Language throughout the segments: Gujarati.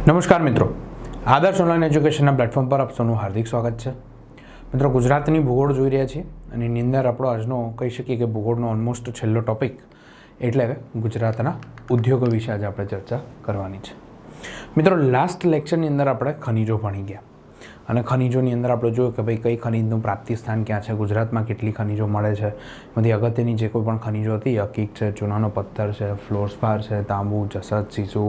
નમસ્કાર મિત્રો, આદર્શ ઓનલાઈન એજ્યુકેશનના પ્લેટફોર્મ પર આપ સૌનું હાર્દિક સ્વાગત છે. મિત્રો, ગુજરાતની ભૂગોળ જોઈ રહ્યા છીએ અને એની અંદર આપણો આજનો કહી શકીએ કે ભૂગોળનો ઓલમોસ્ટ છેલ્લો ટોપિક એટલે ગુજરાતના ઉદ્યોગો વિશે આજે આપણે ચર્ચા કરવાની છે. મિત્રો, લાસ્ટ લેક્ચરની અંદર આપણે ખનીજો ભણી ગયા અને ખનીજોની અંદર આપણે જોયું કે ભાઈ કઈ ખનીજનું પ્રાપ્તિ સ્થાન ક્યાં છે, ગુજરાતમાં કેટલી ખનીજો મળે છે. બધી અગત્યની જે કોઈ પણ ખનીજો હતી, અકીક છે, ચૂનાનો પથ્થર છે, ફ્લોરસ્પાર છે, તાંબુ, જસત, સીસુ,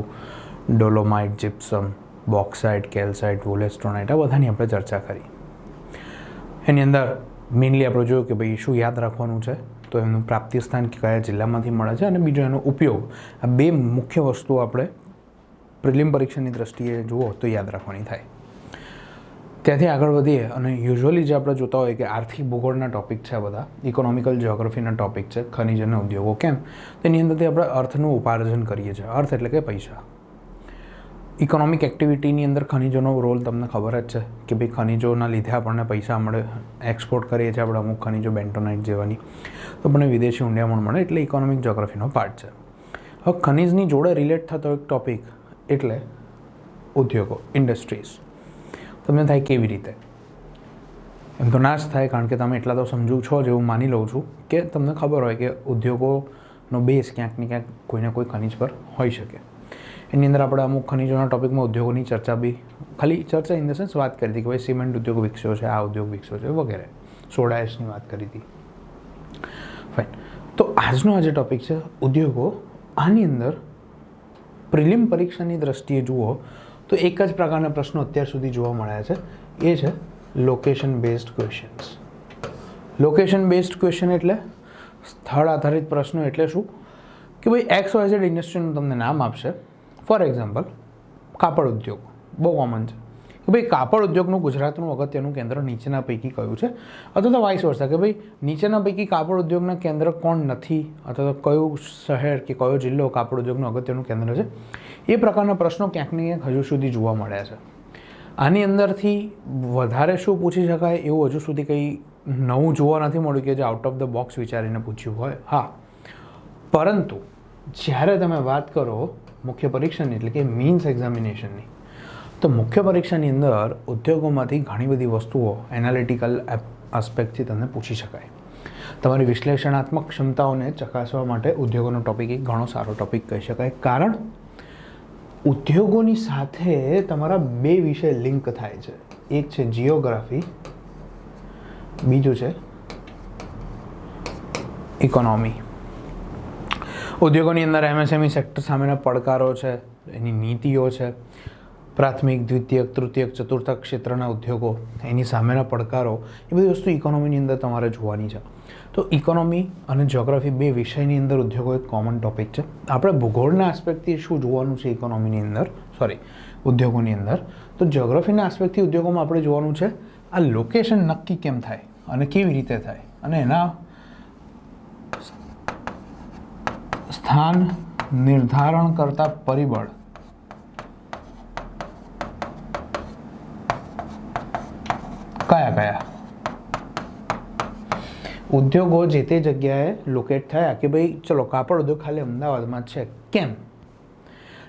ડોલોમાઇટ, જીપ્સમ, બોક્સાઇટ, કેલ્સાઇટ, વોલેસ્ટોનાઇટ, આ બધાની આપણે ચર્ચા કરી. એની અંદર મેઇનલી આપણે જોયું કે ભાઈ શું યાદ રાખવાનું છે, તો એનું પ્રાપ્તિ સ્થાન કયા જિલ્લામાંથી મળે છે અને બીજો એનો ઉપયોગ. આ બે મુખ્ય વસ્તુઓ આપણે પ્રિલિમ પરીક્ષાની દ્રષ્ટિએ જુઓ તો યાદ રાખવાની થાય. ત્યાંથી આગળ વધીએ અને યુઝ્યુઅલી જે આપણે જોતા હોય કે આર્થિક ભૂગોળના ટોપિક છે, આ બધા ઇકોનોમિકલ જ્યોગ્રાફીના ટોપિક છે, ખનિજ અને ઉદ્યોગો કેમ, તેની અંદરથી આપણે અર્થનું ઉપાર્જન કરીએ છીએ. અર્થ એટલે કે પૈસા. ઇકોનોમિક એક્ટિવિટીની અંદર ખનિજોનો રોલ તમને ખબર જ છે કે ભાઈ ખનિજોના લીધે આપણને પૈસા મળે, એક્સપોર્ટ કરીએ છીએ આપણે અમુક ખનિજો, બેન્ટોનાઇટ જેવાની, તો આપણને વિદેશી ઊંડિયામણ મળે, એટલે ઇકોનોમિક જ્યોગ્રાફીનો પાર્ટ છે. હવે ખનિજની જોડે રિલેટ થતો એક ટોપિક એટલે ઉદ્યોગો, ઇન્ડસ્ટ્રીઝ. તમને થાય કેવી રીતે? એમ તો ના જ થાય, કારણ કે તમે એટલા તો સમજુ છો જેવું માની લઉં છું કે તમને ખબર હોય કે ઉદ્યોગોનો બેઝ ક્યાંક ને ક્યાંક કોઈને કોઈ ખનિજ પર હોઈ શકે. એની અંદર આપણે અમુક ખનિજોના ટોપિકમાં ઉદ્યોગોની ચર્ચા બી, ખાલી ચર્ચા ઇન ધ સેન્સ વાત કરી હતી કે ભાઈ સિમેન્ટ ઉદ્યોગ વિકસ્યો છે, આ ઉદ્યોગ વિકસ્યો છે વગેરે, સોડા એશની વાત કરી હતી. ફાઇન. તો આજનો આ જે ટોપિક છે ઉદ્યોગો, આની અંદર પ્રિલિમ પરીક્ષાની દ્રષ્ટિએ જુઓ તો એક જ પ્રકારના પ્રશ્નો અત્યાર સુધી જોવા મળ્યા છે, એ છે location based questions. Location based question એટલે સ્થળ આધારિત પ્રશ્નો. એટલે શું કે ભાઈ XYZ ઇન્ડસ્ટ્રીનું તમને નામ આપશે. ફોર એક્ઝામ્પલ, કાપડ ઉદ્યોગ બહુ કોમન છે કે ભાઈ કાપડ ઉદ્યોગનું ગુજરાતનું અગત્યનું કેન્દ્ર નીચેના પૈકી કયું છે, અથવા તો વાઇસ વર્સા કે ભાઈ નીચેના પૈકી કાપડ ઉદ્યોગના કેન્દ્ર કોણ નથી, અથવા તો કયું શહેર કે કયો જિલ્લો કાપડ ઉદ્યોગનું અગત્યનું કેન્દ્ર છે. એ પ્રકારના પ્રશ્નો ક્યાંક ને ક્યાંક હજુ સુધી જોવા મળ્યા છે. આની અંદરથી વધારે શું પૂછી શકાય એવું હજુ સુધી કંઈ નવું જોવા નથી મળ્યું કે જે આઉટ ઓફ ધ બોક્સ વિચારીને પૂછ્યું હોય. હા, પરંતુ જ્યારે તમે વાત કરો મુખ્ય પરીક્ષાની એટલે કે મીન્સ એક્ઝામિનેશનની, તો મુખ્ય પરીક્ષાની અંદર ઉદ્યોગોમાંથી ઘણી બધી વસ્તુઓ એનાલિટિકલ આસ્પેક્ટથી તમને પૂછી શકાય. તમારી વિશ્લેષણાત્મક ક્ષમતાઓને ચકાસવા માટે ઉદ્યોગોનો ટોપિક એક ઘણો સારો ટોપિક કહી શકાય. કારણ ઉદ્યોગોની સાથે તમારા બે વિષય લિંક થાય છે. એક છે જિયોગ્રાફી, બીજું છે ઇકોનોમી. ઉદ્યોગોની અંદર MSME સેક્ટર સામેના પડકારો છે, એની નીતિઓ છે, પ્રાથમિક, દ્વિતીયક, તૃતીયક, ચતુર્થક ક્ષેત્રના ઉદ્યોગો, એની સામેના પડકારો, એ બધી વસ્તુ ઇકોનોમીની અંદર તમારે જોવાની છે. તો ઇકોનોમી અને જ્યોગ્રાફી બે વિષયની અંદર ઉદ્યોગો એક કોમન ટોપિક છે. આપણે ભૂગોળના આસ્પેક્ટથી શું જોવાનું છે ઇકોનોમીની અંદર, ઉદ્યોગોની અંદર, તો જ્યોગ્રાફીના આસ્પેક્ટથી ઉદ્યોગોમાં આપણે જોવાનું છે આ લોકેશન નક્કી કેમ થાય અને કેવી રીતે થાય, અને એના સ્થાન નિર્ધારણ કરતા પરિબળ કયા કયા. ઉદ્યોગો જે તે જગ્યાએ લોકેટ થયા કે ભાઈ ચલો કાપડ ઉદ્યોગ ખાલી અમદાવાદમાં જ છે,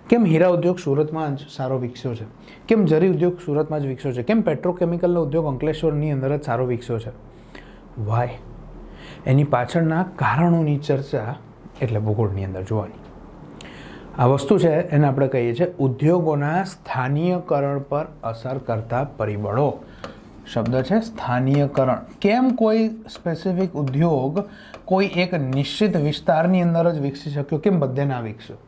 કેમ હીરા ઉદ્યોગ સુરતમાં જ સારો વિકસ્યો છે, કેમ જરી ઉદ્યોગ સુરતમાં જ વિકસ્યો છે, કેમ પેટ્રોકેમિકલનો ઉદ્યોગ અંકલેશ્વરની અંદર જ સારો વિકસ્યો છે. વાય? એની પાછળના કારણોની ચર્ચા એટલે ભૂગોળની અંદર જોવાની. આ વસ્તુ છે એને આપણે કહીએ છીએ ઉદ્યોગોના સ્થાનીયકરણ પર અસર કરતા પરિબળો. શબ્દ છે સ્થાનીયકરણ. કેમ કોઈ સ્પેસિફિક ઉદ્યોગ કોઈ એક નિશ્ચિત વિસ્તારની અંદર જ વિકસી શક્યો, કેમ બધે ના વિકસ્યો?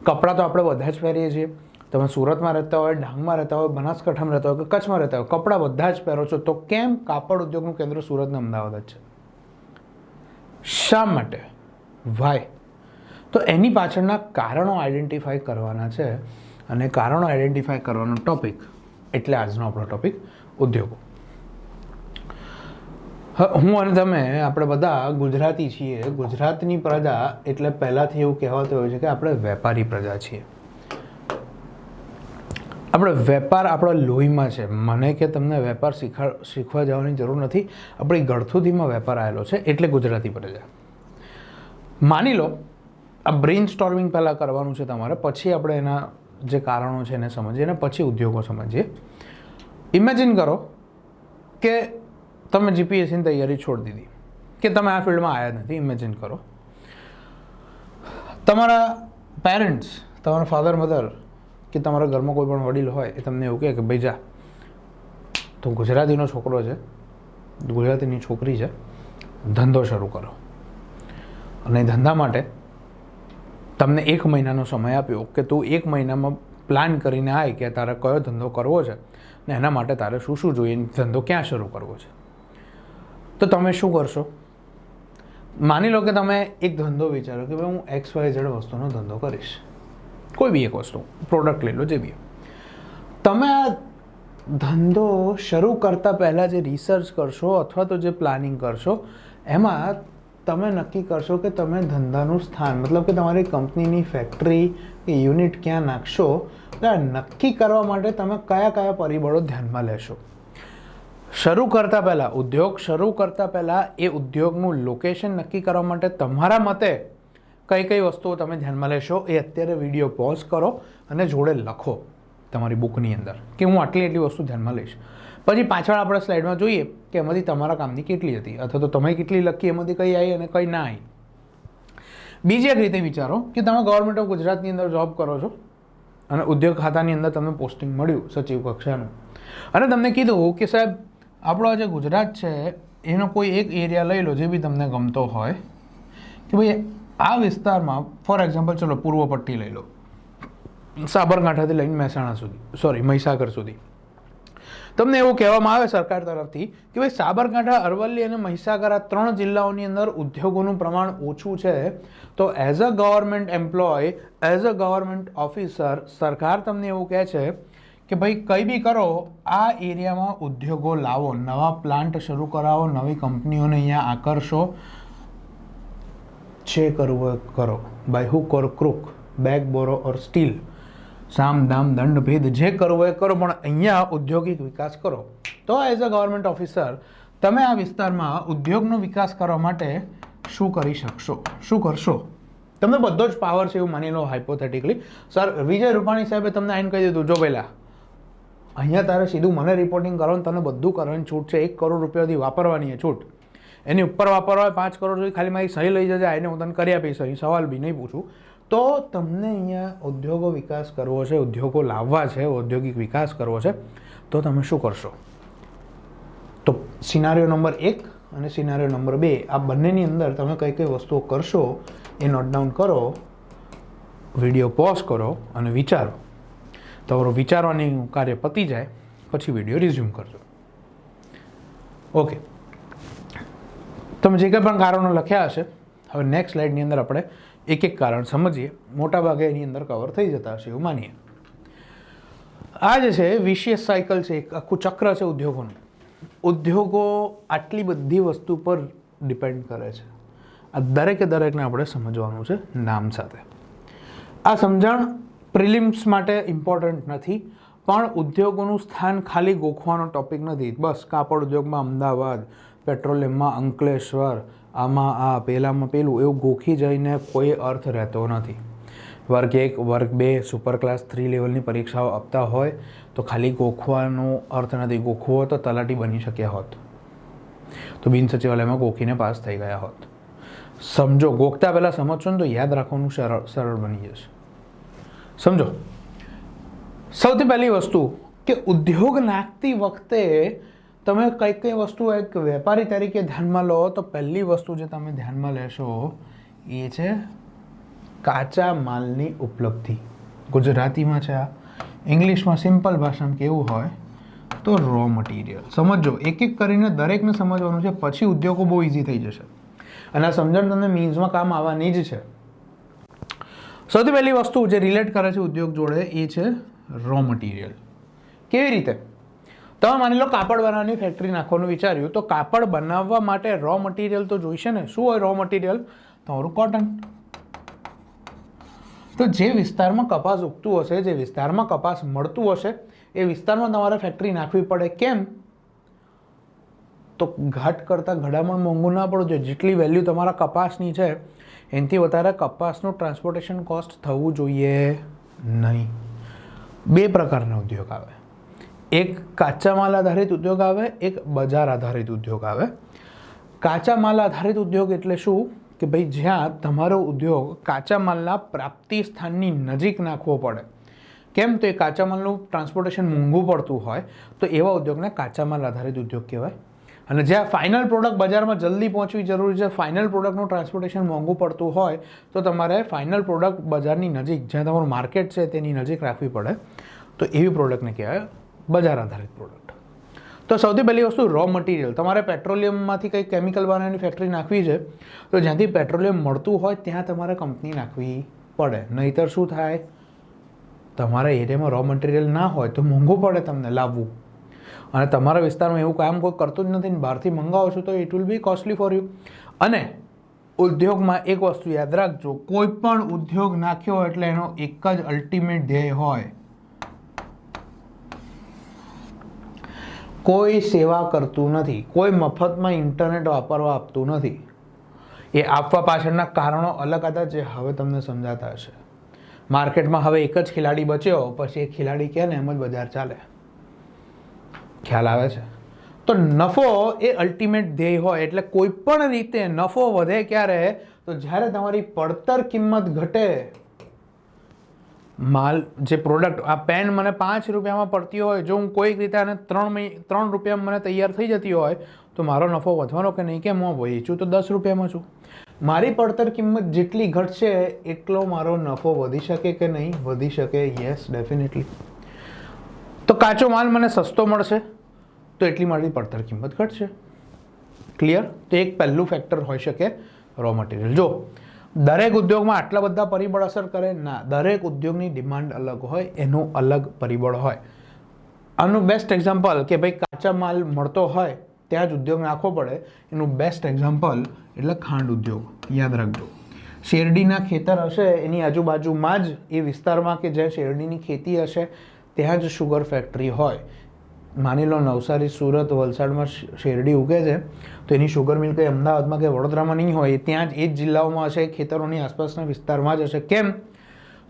કપડાં તો આપણે બધા જ પહેરીએ છીએ. તમે સુરતમાં રહેતા હોય, ડાંગમાં રહેતા હોય, બનાસકાંઠામાં રહેતા હોય કે કચ્છમાં રહેતા હોય, કપડાં બધા જ પહેરો છો, તો કેમ કાપડ ઉદ્યોગનું કેન્દ્ર સુરત અને અમદાવાદ જ છે? શા માટે? વાય? તો એની પાછળના કારણો આઈડેન્ટિફાય કરવાના છે, અને કારણો આઈડેન્ટિફાય કરવાનો ટોપિક એટલે આજનો આપણો ટોપિક ઉદ્યોગો. હું અને તમે આપણે બધા ગુજરાતી છીએ. ગુજરાતની પ્રજા એટલે પહેલાંથી એવું કહેવાતું હોય છે કે આપણે વેપારી પ્રજા છીએ. આપણે વેપાર આપણા લોહીમાં છે. મને કે તમને વેપાર શીખવા જવાની જરૂર નથી. આપણી ગળથુથીમાં વેપાર આવેલો છે, એટલે ગુજરાતી પ્રજા. માની લો આ બ્રેઇન સ્ટોર્મિંગ પહેલાં કરવાનું છે તમારે, પછી આપણે એના જે કારણો છે એને સમજીએ અને પછી ઉદ્યોગો સમજીએ. ઇમેજિન કરો કે તમે જીપીએસસીની તૈયારી છોડી દીધી, કે તમે આ ફિલ્ડમાં આવ્યા નથી. ઇમેજિન કરો તમારા પેરેન્ટ્સ, તમારા ફાધર મધર કે તમારા ઘરમાં કોઈ પણ વડીલ હોય એ તમને એવું કહે કે ભાઈ જા, તો ગુજરાતીનો છોકરો છે, ગુજરાતીની છોકરી છે, ધંધો શરૂ કરો. અને ધંધા માટે તમને 1 મહિનાનો સમય આપ્યો કે તું 1 મહિનામાં પ્લાન કરીને આય કે તારે કયો ધંધો કરવો છે ને એના માટે તારે શું શું જોઈએ, ધંધો ક્યાં શરૂ કરવો છે. તો તમે શું કરશો? માની લો કે તમે એક ધંધો વિચારો કે ભાઈ હું XYZ વસ્તુનો ધંધો કરીશ, કોઈ બી એક વસ્તુ, પ્રોડક્ટ લઈ લો, જે બી. તમે આ ધંધો શરૂ કરતાં પહેલાં જે રિસર્ચ કરશો અથવા તો જે પ્લાનિંગ કરશો એમાં તમે નક્કી કરશો કે તમે ધંધાનું સ્થાન, મતલબ કે તમારી કંપનીની ફેક્ટરી કે યુનિટ ક્યાં નાખશો. નક્કી કરવા માટે તમે કયા કયા પરિબળો ધ્યાનમાં લેશો. શરૂ કરતાં પહેલાં, ઉદ્યોગ શરૂ કરતાં પહેલાં એ ઉદ્યોગનું લોકેશન નક્કી કરવા માટે તમારા મતે કઈ કઈ વસ્તુઓ તમે ધ્યાનમાં લેશો એ અત્યારે વિડીયો પોઝ કરો અને જોડે લખો તમારી બુકની અંદર કે હું આટલી વસ્તુ ધ્યાનમાં લઈશ. પછી પાછળ આપણે સ્લાઇડમાં જોઈએ કે એમાંથી તમારા કામની કેટલી હતી અથવા તો તમે કેટલી લખી, એમાંથી કઈ આવી અને કઈ ના આવી. બીજી એક રીતે વિચારો કે તમે ગવર્મેન્ટ ઓફ ગુજરાતની અંદર જોબ કરો છો અને ઉદ્યોગ ખાતાની અંદર તમને પોસ્ટિંગ મળ્યું સચિવ કક્ષાનું, અને તમને કીધું કે સાહેબ આપણો જે ગુજરાત છે એનો કોઈ એક એરિયા લઈ લો જે બી તમને ગમતો હોય, કે ભાઈ આ વિસ્તારમાં ફોર એક્ઝામ્પલ ચલો પૂર્વ પટ્ટી લઈ લો, સાબરકાંઠાથી લઈને મહેસાણા સુધી, મહીસાગર સુધી. તમને એવું કહેવામાં આવે સરકાર તરફથી કે ભાઈ સાબરકાંઠા, અરવલ્લી અને મહીસાગર આ 3 જિલ્લાઓની અંદર ઉદ્યોગોનું પ્રમાણ ઓછું છે. તો as a government employee, as a government officer, સરકાર તમને એવું કહે છે કે ભાઈ કંઈ બી કરો, આ એરિયામાં ઉદ્યોગો લાવો, નવા પ્લાન્ટ શરૂ કરાવો, નવી કંપનીઓને અહીંયા આકર્ષો. જે કરવું કરો, by hook or crook, beg borrow or steal, સામ દામ દંડ ભેદ, જે કરવું એ કરો, પણ અહીંયા ઔદ્યોગિક વિકાસ કરો. તો એઝ અ ગવર્મેન્ટ ઓફિસર તમે આ વિસ્તારમાં ઉદ્યોગનો વિકાસ કરવા માટે શું કરી શકશો, શું કરશો? તમને બધો જ પાવર છે એવું માની લો હાઇપોથેટિકલી. સર વિજય રૂપાણી સાહેબે તમને આઈને કહી દીધું, જો પહેલાં અહીંયા તારે સીધું મને રિપોર્ટિંગ કરવાનું, તને બધું કરવાની છૂટ છે, 1 કરોડ રૂપિયાથી વાપરવાની છે છૂટ, એની ઉપર વાપરવા હોય 5 કરોડ સુધી ખાલી મારી સહી લઈ જજે, આને હું તને કરી આપીશ, અહીં સવાલ બી નહીં પૂછું. તો તમને અહીંયા ઉદ્યોગો વિકાસ કરવો છે, ઉદ્યોગો લાવવા છે, ઔદ્યોગિક વિકાસ કરવો છે, તો તમે શું કરશો? તો સિનારીઓ નંબર 1 અને સિનારીઓ નંબર 2 આ બંનેની અંદર તમે કઈ કઈ વસ્તુઓ કરશો એ નોટ ડાઉન કરો, વિડીયો પોઝ કરો અને વિચારો. તમારું વિચારવાની કાર્ય પતી જાય પછી વિડીયો રિઝ્યુમ કરજો. ઓકે, તમે જે કંઈ પણ કારણો લખ્યા હશે, હવે નેક્સ્ટ સ્લાઇડની અંદર આપણે એક એક કારણ સમજીએ. મોટાભાગે એની અંદર કવર થઈ જતા હશે એવું માનીએ. આ જે છે વિશિયસ સાયકલ છે, એક આખું ચક્ર છે ઉદ્યોગોનું. ઉદ્યોગો આટલી બધી વસ્તુ પર ડિપેન્ડ કરે છે. આ દરેકને આપણે સમજવાનું છે નામ સાથે. આ સમજણ પ્રિલિમ્સ માટે ઇમ્પોર્ટન્ટ નથી, પણ ઉદ્યોગોનું સ્થાન ખાલી ગોખવાનો ટોપિક નથી. બસ કાપડ ઉદ્યોગમાં અમદાવાદ, પેટ્રોલિયમમાં અંકલેશ્વર, આમાં આ, પેલામાં પેલું, એવું ગોખી જઈને કોઈ અર્થ રહેતો નથી. વર્ગ 1, વર્ગ 2, સુપર ક્લાસ 3 લેવલની પરીક્ષાઓ આપતા હોય તો ખાલી ગોખવાનો અર્થ નથી. ગોખવો તો તલાટી બની શક્યા હોત, તો બિન સચિવાલયમાં ગોખીને પાસ થઈ ગયા હોત. સમજો, ગોખતા પહેલાં સમજશો ને તો યાદ રાખવાનું સરળ બની જશે. સમજો, સૌથી પહેલી વસ્તુ કે ઉદ્યોગ નાખતી વખતે તમે કઈ વસ્તુ એક વેપારી તરીકે ધ્યાનમાં લો તો પહેલી વસ્તુ જે તમે ધ્યાનમાં લેશો એ છે કાચા માલની ઉપલબ્ધિ. ગુજરાતીમાં છે આ, ઇંગ્લિશમાં સિમ્પલ ભાષામાં કેવું હોય તો રો મટીરિયલ. સમજો, એક એક કરીને દરેકને સમજવાનું છે, પછી ઉદ્યોગો બહુ ઇઝી થઈ જશે અને આ સમજણ તમને મીન્સમાં કામ આવવાની જ છે. સૌથી પહેલી વસ્તુ જે રિલેટ કરે છે ઉદ્યોગ જોડે એ છે રો મટીરિયલ. કેવી રીતે? તમે માની લો કાપડ બનાવવાની ફેક્ટરી નાખવાનું વિચાર્યું, તો કાપડ બનાવવા માટે રો મટીરિયલ તો જોઈશે ને. શું હોય રો મટીરિયલ? તમારું કોટન. તો જે વિસ્તારમાં કપાસ ઉગતું હશે, જે વિસ્તારમાં કપાસ મળતું હશે, એ વિસ્તારમાં તમારે ફેક્ટરી નાખવી પડે. કેમ? તો ઘાટ કરતાં ઘડામણ મોંઘું ના પડવું જોઈએ. જેટલી વેલ્યુ તમારા કપાસની છે એનાથી વધારે કપાસનું ટ્રાન્સપોર્ટેશન કોસ્ટ થવું જોઈએ નહીં. બે પ્રકારના ઉદ્યોગ આવે. એક કાચા માલ આધારિત ઉદ્યોગ આવે, એક બજાર આધારિત ઉદ્યોગ આવે. કાચા માલ આધારિત ઉદ્યોગ એટલે શું કે ભાઈ જ્યાં તમારો ઉદ્યોગ કાચા માલના પ્રાપ્તિ સ્થાનની નજીક નાખવો પડે. કેમ? તો એ કાચા માલનું ટ્રાન્સપોર્ટેશન મોંઘું પડતું હોય તો એવા ઉદ્યોગને કાચા માલ આધારિત ઉદ્યોગ કહેવાય. અને જ્યાં ફાઇનલ પ્રોડક્ટ બજારમાં જલ્દી પહોંચવી જરૂરી છે, ફાઇનલ પ્રોડક્ટનું ટ્રાન્સપોર્ટેશન મોંઘું પડતું હોય તો તમારે ફાઇનલ પ્રોડક્ટ બજારની નજીક, જ્યાં તમારું માર્કેટ છે તેની નજીક રાખવી પડે. તો એવી પ્રોડક્ટને કહેવાય બજાર આધારિત પ્રોડક્ટ. તો સૌથી પહેલી વસ્તુ રો મટીરિયલ. તમારે પેટ્રોલિયમમાંથી કંઈક કેમિકલ બનાવવાની ફેક્ટરી નાખવી છે તો જ્યાંથી પેટ્રોલિયમ મળતું હોય ત્યાં તમારે કંપની નાખવી પડે. નહીંતર શું થાય? તમારા એરિયામાં રો મટીરિયલ ના હોય તો મોંઘું પડે તમને લાવવું. અને તમારા વિસ્તારમાં એવું કામ કોઈ કરતું જ નથી ને બહારથી મંગાવો છો તો it will be costly for you. અને ઉદ્યોગમાં એક વસ્તુ યાદ રાખજો, કોઈ પણ ઉદ્યોગ નાખ્યો એટલે એનો એક જ અલ્ટિમેટ ધ્યેય હોય, કોઈ સેવા કરતું નથી, કોઈ મફતમાં ઇન્ટરનેટ વાપરવા આપતું નથી. એ આપવા પાછળના કારણો અલગ હતા જે હવે તમને સમજાતા હશે. માર્કેટમાં હવે એક જ ખેલાડી બચ્યો, પછી એ ખેલાડી કહે ને એમ જ બજાર ચાલે. ખ્યાલ આવે છે? તો નફો એ અલ્ટિમેટ ધ્યેય હોય એટલે કોઈ પણ રીતે નફો વધે ક્યારે? તો જ્યારે તમારી પડતર કિંમત ઘટે. માલ જે પ્રોડક્ટ, આ પેન મને 5 રૂપિયામાં પડતી હોય, જો હું કોઈક રીતે આને 3 રૂપિયામાં મને તૈયાર થઈ જતી હોય તો મારો નફો વધવાનો કે નહીં? કેમ? હું વેચું તો 10 રૂપિયામાં છું. મારી પડતર કિંમત જેટલી ઘટશે એટલો મારો નફો વધી શકે કે નહીં? વધી શકે. Yes, definitely. તો કાચો માલ મને સસ્તો મળશે તો એટલી મારી પડતર કિંમત ઘટશે. ક્લિયર? તો એક પહેલું ફેક્ટર હોઈ શકે રો મટીરિયલ. જો દરેક ઉદ્યોગમાં આટલા બધા પરિબળ અસર કરે ના, દરેક ઉદ્યોગની ડિમાન્ડ અલગ હોય, એનું અલગ પરિબળ હોય. આનું બેસ્ટ એક્ઝામ્પલ કે ભાઈ કાચા માલ મળતો હોય ત્યાં જ ઉદ્યોગ નાખવો પડે, એનું બેસ્ટ એક્ઝામ્પલ એટલે ખાંડ ઉદ્યોગ. યાદ રાખજો, શેરડીના ખેતર હશે એની આજુબાજુમાં જ, એ વિસ્તારમાં કે જ્યાં શેરડીની ખેતી હશે ત્યાં જ શુગર ફેક્ટરી હોય. માની લો નવસારી, સુરત, વલસાડમાં શેરડી ઉગે છે તો એની શુગર મિલ કંઈ અમદાવાદમાં કે વડોદરામાં નહીં હોય, ત્યાં જ એ જ જિલ્લાઓમાં હશે, ખેતરોની આસપાસના વિસ્તારમાં જ હશે. કેમ?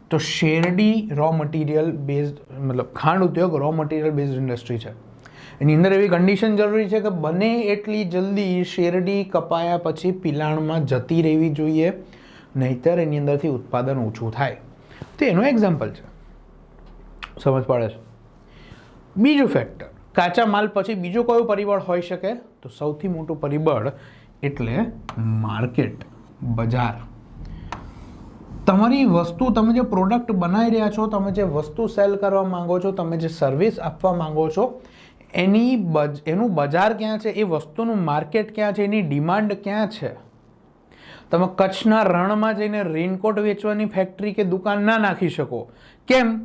તો શેરડી રો મટીરિયલ બેઝડ, મતલબ ખાંડ ઉદ્યોગ રો મટીરિયલ બેઝડ ઇન્ડસ્ટ્રી છે. એની અંદર એવી કન્ડિશન જરૂરી છે કે બને એટલી જલ્દી શેરડી કપાયા પછી પિલાણમાં જતી રહેવી જોઈએ, નહીંતર એની અંદરથી ઉત્પાદન ઓછું થાય. તો એનું એક્ઝામ્પલ છે. સમજ પડે છે? બીજું ફેક્ટર, કાચા માલ પછી બીજું કયું પરિબળ હોઈ શકે? તો સૌથી મોટું પરિબળ એટલે માર્કેટ, બજાર. તમારી વસ્તુ, તમે જે પ્રોડક્ટ બનાવી રહ્યા છો, તમે જે વસ્તુ સેલ કરવા માંગો છો, તમે જે સર્વિસ આપવા માંગો છો, એનું બજાર ક્યાં છે? એ વસ્તુનું માર્કેટ ક્યાં છે? એની ડિમાન્ડ ક્યાં છે? તમે કચ્છના રણમાં જઈને રેનકોટ વેચવાની ફેક્ટરી કે દુકાન ના નાખી શકો. કેમ?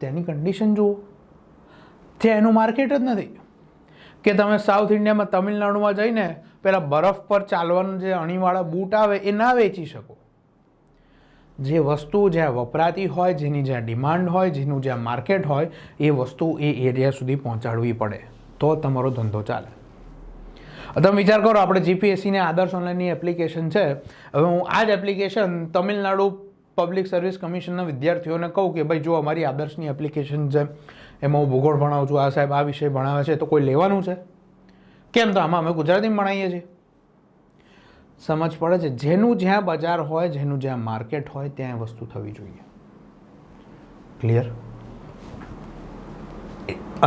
તેની કન્ડિશન જુઓ, ત્યાં એનું માર્કેટ જ નથી. કે તમે સાઉથ ઇન્ડિયામાં, તમિલનાડુમાં જઈને પેલા બરફ પર ચાલવાનું જે અણીવાળા બૂટ આવે એ ના વેચી શકો. જે વસ્તુ જ્યાં વપરાતી હોય, જેની જ્યાં ડિમાન્ડ હોય, જેનું જ્યાં માર્કેટ હોય, એ વસ્તુ એ એરિયા સુધી પહોંચાડવી પડે તો તમારો ધંધો ચાલે. તમે વિચાર કરો, આપણે જીપીએસસીને આદર્શ ઓનલાઈનની એપ્લિકેશન છે. હવે હું આ જ એપ્લિકેશન તમિલનાડુ પબ્લિક સર્વિસ કમિશનના વિદ્યાર્થીઓને કહું કે ભાઈ જો અમારી આદર્શની એપ્લિકેશન છે, એમાં હું ભૂગોળ ભણાવું છું, આ સાહેબ આ વિષય ભણાવે છે, તો કોઈ લેવાનું છે? કેમ? તો આમાં અમે ગુજરાતીમાં ભણાવીએ છીએ. સમજ પડે છે? જેનું જ્યાં બજાર હોય, જેનું જ્યાં માર્કેટ હોય ત્યાં વસ્તુ થવી જોઈએ. ક્લિયર?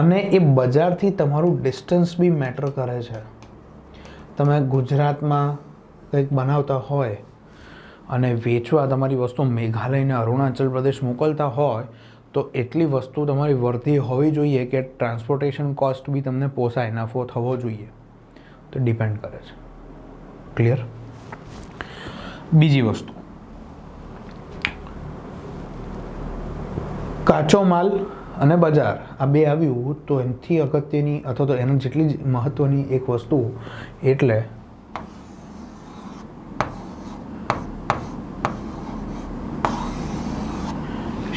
અને એ બજારથી તમારું ડિસ્ટન્સ બી મેટર કરે છે. તમે ગુજરાતમાં કંઈક બનાવતા હોય અને વેચવા તમારી વસ્તુ મેઘાલયને, અરુણાચલ પ્રદેશ મોકલતા હોય તો એટલી વસ્તુ તમારી વર્ધી હોવી જોઈએ કે ટ્રાન્સપોર્ટેશન કોસ્ટ બી તમને પોસાય, નફો થવો જોઈએ. તો ડિપેન્ડ કરે છે. ક્લિયર? બીજી વસ્તુ, કાચો માલ અને બજાર, આ બે આવ્યું તો એનાથી અગત્યની અથવા તો એના જેટલી જ મહત્વની એક વસ્તુ એટલે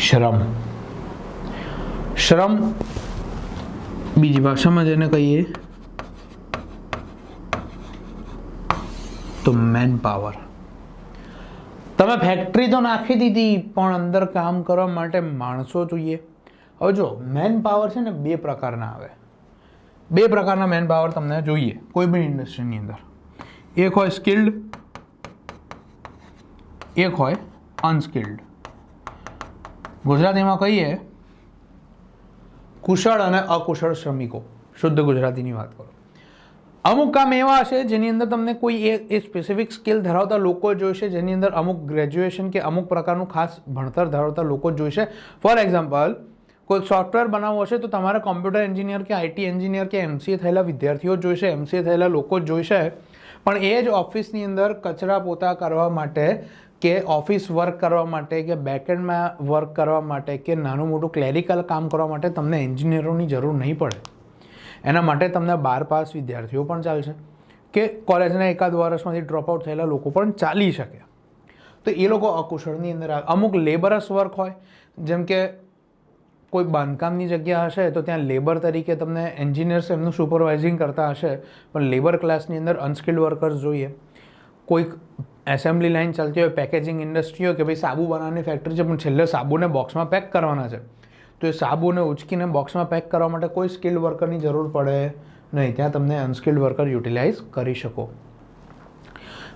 શ્રમ. શ્રમ બીજી ભાષામાં જેને કહીએ તો મેન પાવર. તમે ફેક્ટરી તો નાખી દીધી પણ અંદર કામ કરવા માટે માણસો જોઈએ. હવે જો મેન પાવર છે ને બે પ્રકારના આવે, બે પ્રકારના મેન પાવર તમને જોઈએ કોઈ પણ ઇન્ડસ્ટ્રીની અંદર. એક હોય સ્કિલ્ડ, એક હોય અનસ્કિલ્ડ. ગુજરાતીમાં કહીએ કુશળ અને અકુશળ શ્રમિકો, શુદ્ધ ગુજરાતીની વાત કરો. અમુક કામ એવા હશે જેની અંદર તમને કોઈ એ સ્પેસિફિક સ્કિલ ધરાવતા લોકો જોઈશે, જેની અંદર અમુક ગ્રેજ્યુએશન કે અમુક પ્રકારનું ખાસ ભણતર ધરાવતા લોકો જોઈશે. ફોર એક્ઝામ્પલ, કોઈ સોફ્ટવેર બનાવવું હશે તો તમારે કોમ્પ્યુટર એન્જિનિયર કે આઈટી એન્જિનિયર કે એમસીએ થયેલા વિદ્યાર્થીઓ જોઈશે, એમસીએ થયેલા લોકો જોઈશે. પણ એ જ ઓફિસની અંદર કચરા પોતા કરવા માટે કે ઓફિસ વર્ક કરવા માટે કે બેકએન્ડમાં વર્ક કરવા માટે કે નાનું મોટું ક્લેરિકલ કામ કરવા માટે તમને એન્જિનિયરોની જરૂર નહીં પડે. એના માટે તમને 12 પાસ વિદ્યાર્થીઓ પણ ચાલશે કે કોલેજના એકાદ વર્ષમાંથી ડ્રોપઆઉટ થયેલા લોકો પણ ચાલી શકે. તો એ લોકો અકુશળની અંદર આવે. અમુક લેબરસ વર્ક હોય, જેમ કે કોઈ બાંધકામની જગ્યા હશે તો ત્યાં લેબર તરીકે તમને એન્જિનિયર્સ એમનું સુપરવાઇઝિંગ કરતા હશે, પણ લેબર ક્લાસની અંદર અનસ્કિલ્ડ વર્કર્સ જોઈએ. કોઈક એસેમ્બલી લાઇન ચાલતી હોય, પેકેજિંગ ઇન્ડસ્ટ્રી હોય કે ભાઈ સાબુ બનાવવાની ફેક્ટરી છે પણ છેલ્લે સાબુને બોક્સમાં પેક કરવાના છે, તો એ સાબુને ઉચકીને બોક્સમાં પેક કરવા માટે કોઈ સ્કિલ્ડ વર્કરની જરૂર પડે નહીં. ત્યાં તમને અનસ્કિલ્ડ વર્કર યુટિલાઇઝ કરી શકો.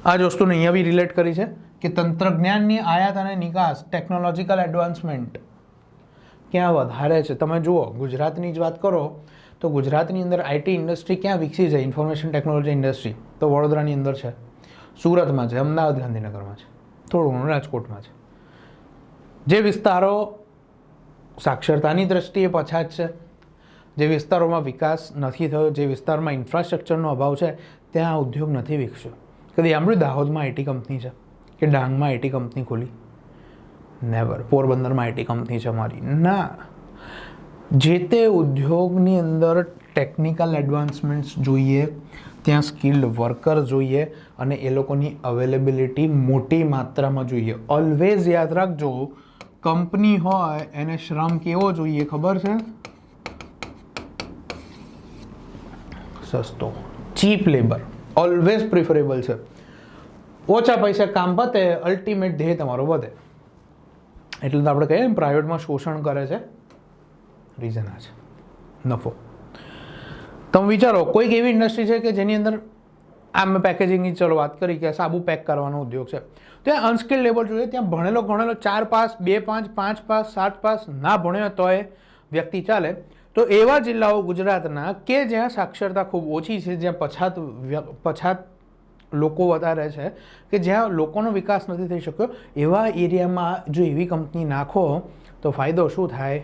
આ જ વસ્તુને અહીંયા બી રિલેટ કરી છે કે તંત્રજ્ઞાનની આયાત અને નિકાસ, ટેકનોલોજીકલ એડવાન્સમેન્ટ ક્યાં વધારે છે. તમે જુઓ ગુજરાતની જ વાત કરો તો ગુજરાતની અંદર આઈટી ઇન્ડસ્ટ્રી ક્યાં વિકસી છે, ઇન્ફોર્મેશન ટેકનોલોજી ઇન્ડસ્ટ્રી તો વડોદરાની અંદર છે, સુરતમાં છે, અમદાવાદ ગાંધીનગરમાં છે, થોડું ઘણું રાજકોટમાં છે. જે વિસ્તારો સાક્ષરતાની દ્રષ્ટિએ પછાત છે, જે વિસ્તારોમાં વિકાસ નથી થયો, જે વિસ્તારમાં ઇન્ફ્રાસ્ટ્રક્ચરનો અભાવ છે, ત્યાં ઉદ્યોગ નથી વિકસ્યો. કદી સાંભળ્યું દાહોદમાં આઈટી કંપની છે કે ડાંગમાં આઈટી કંપની ખોલી? નેવર. પોરબંદરમાં આઈટી કંપની છે અમારી? ના. જે તે ઉદ્યોગની અંદર ટેકનિકલ એડવાન્સમેન્ટ્સ જોઈએ, ત્યાં સ્કિલ્ડ વર્કર જોઈએ અને એ લોકોની અવેલેબિલિટી મોટી માત્રામાં જોઈએ. ઓલવેઝ યાદ રાખજો, કંપની હોય એને શ્રમ કેવો જોઈએ ખબર છે? સસ્તો, ચીપ લેબર ઓલવેઝ પ્રિફરેબલ છે. ઓછા પૈસા કામ પતે, અલ્ટિમેટ ધ્યેય તમારો વધે. એટલે તો આપણે કહીએ ને પ્રાઇવેટમાં શોષણ કરે છે, રીઝન આ છે, નફો. તમે વિચારો કોઈક એવી ઇન્ડસ્ટ્રી છે કે જેની અંદર આમ પેકેજિંગની ચલો વાત કરી કે સાબુ પેક કરવાનો ઉદ્યોગ છે, ત્યાં અનસ્કિલ્ડ લેબર જોઈએ. ત્યાં ભણેલો ગણેલો 4 પાસ, 2 પાસ, 5 પાસ, 7 પાસ ના ભણ્યો તોય વ્યક્તિ ચાલે. તો એવા જિલ્લાઓ ગુજરાતના કે જ્યાં સાક્ષરતા ખૂબ ઓછી છે, જ્યાં પછાત લોકો વધારે છે, કે જ્યાં લોકોનો વિકાસ નથી થઈ શક્યો, એવા એરિયામાં જો એવી કંપની નાખો તો ફાયદો શું થાય?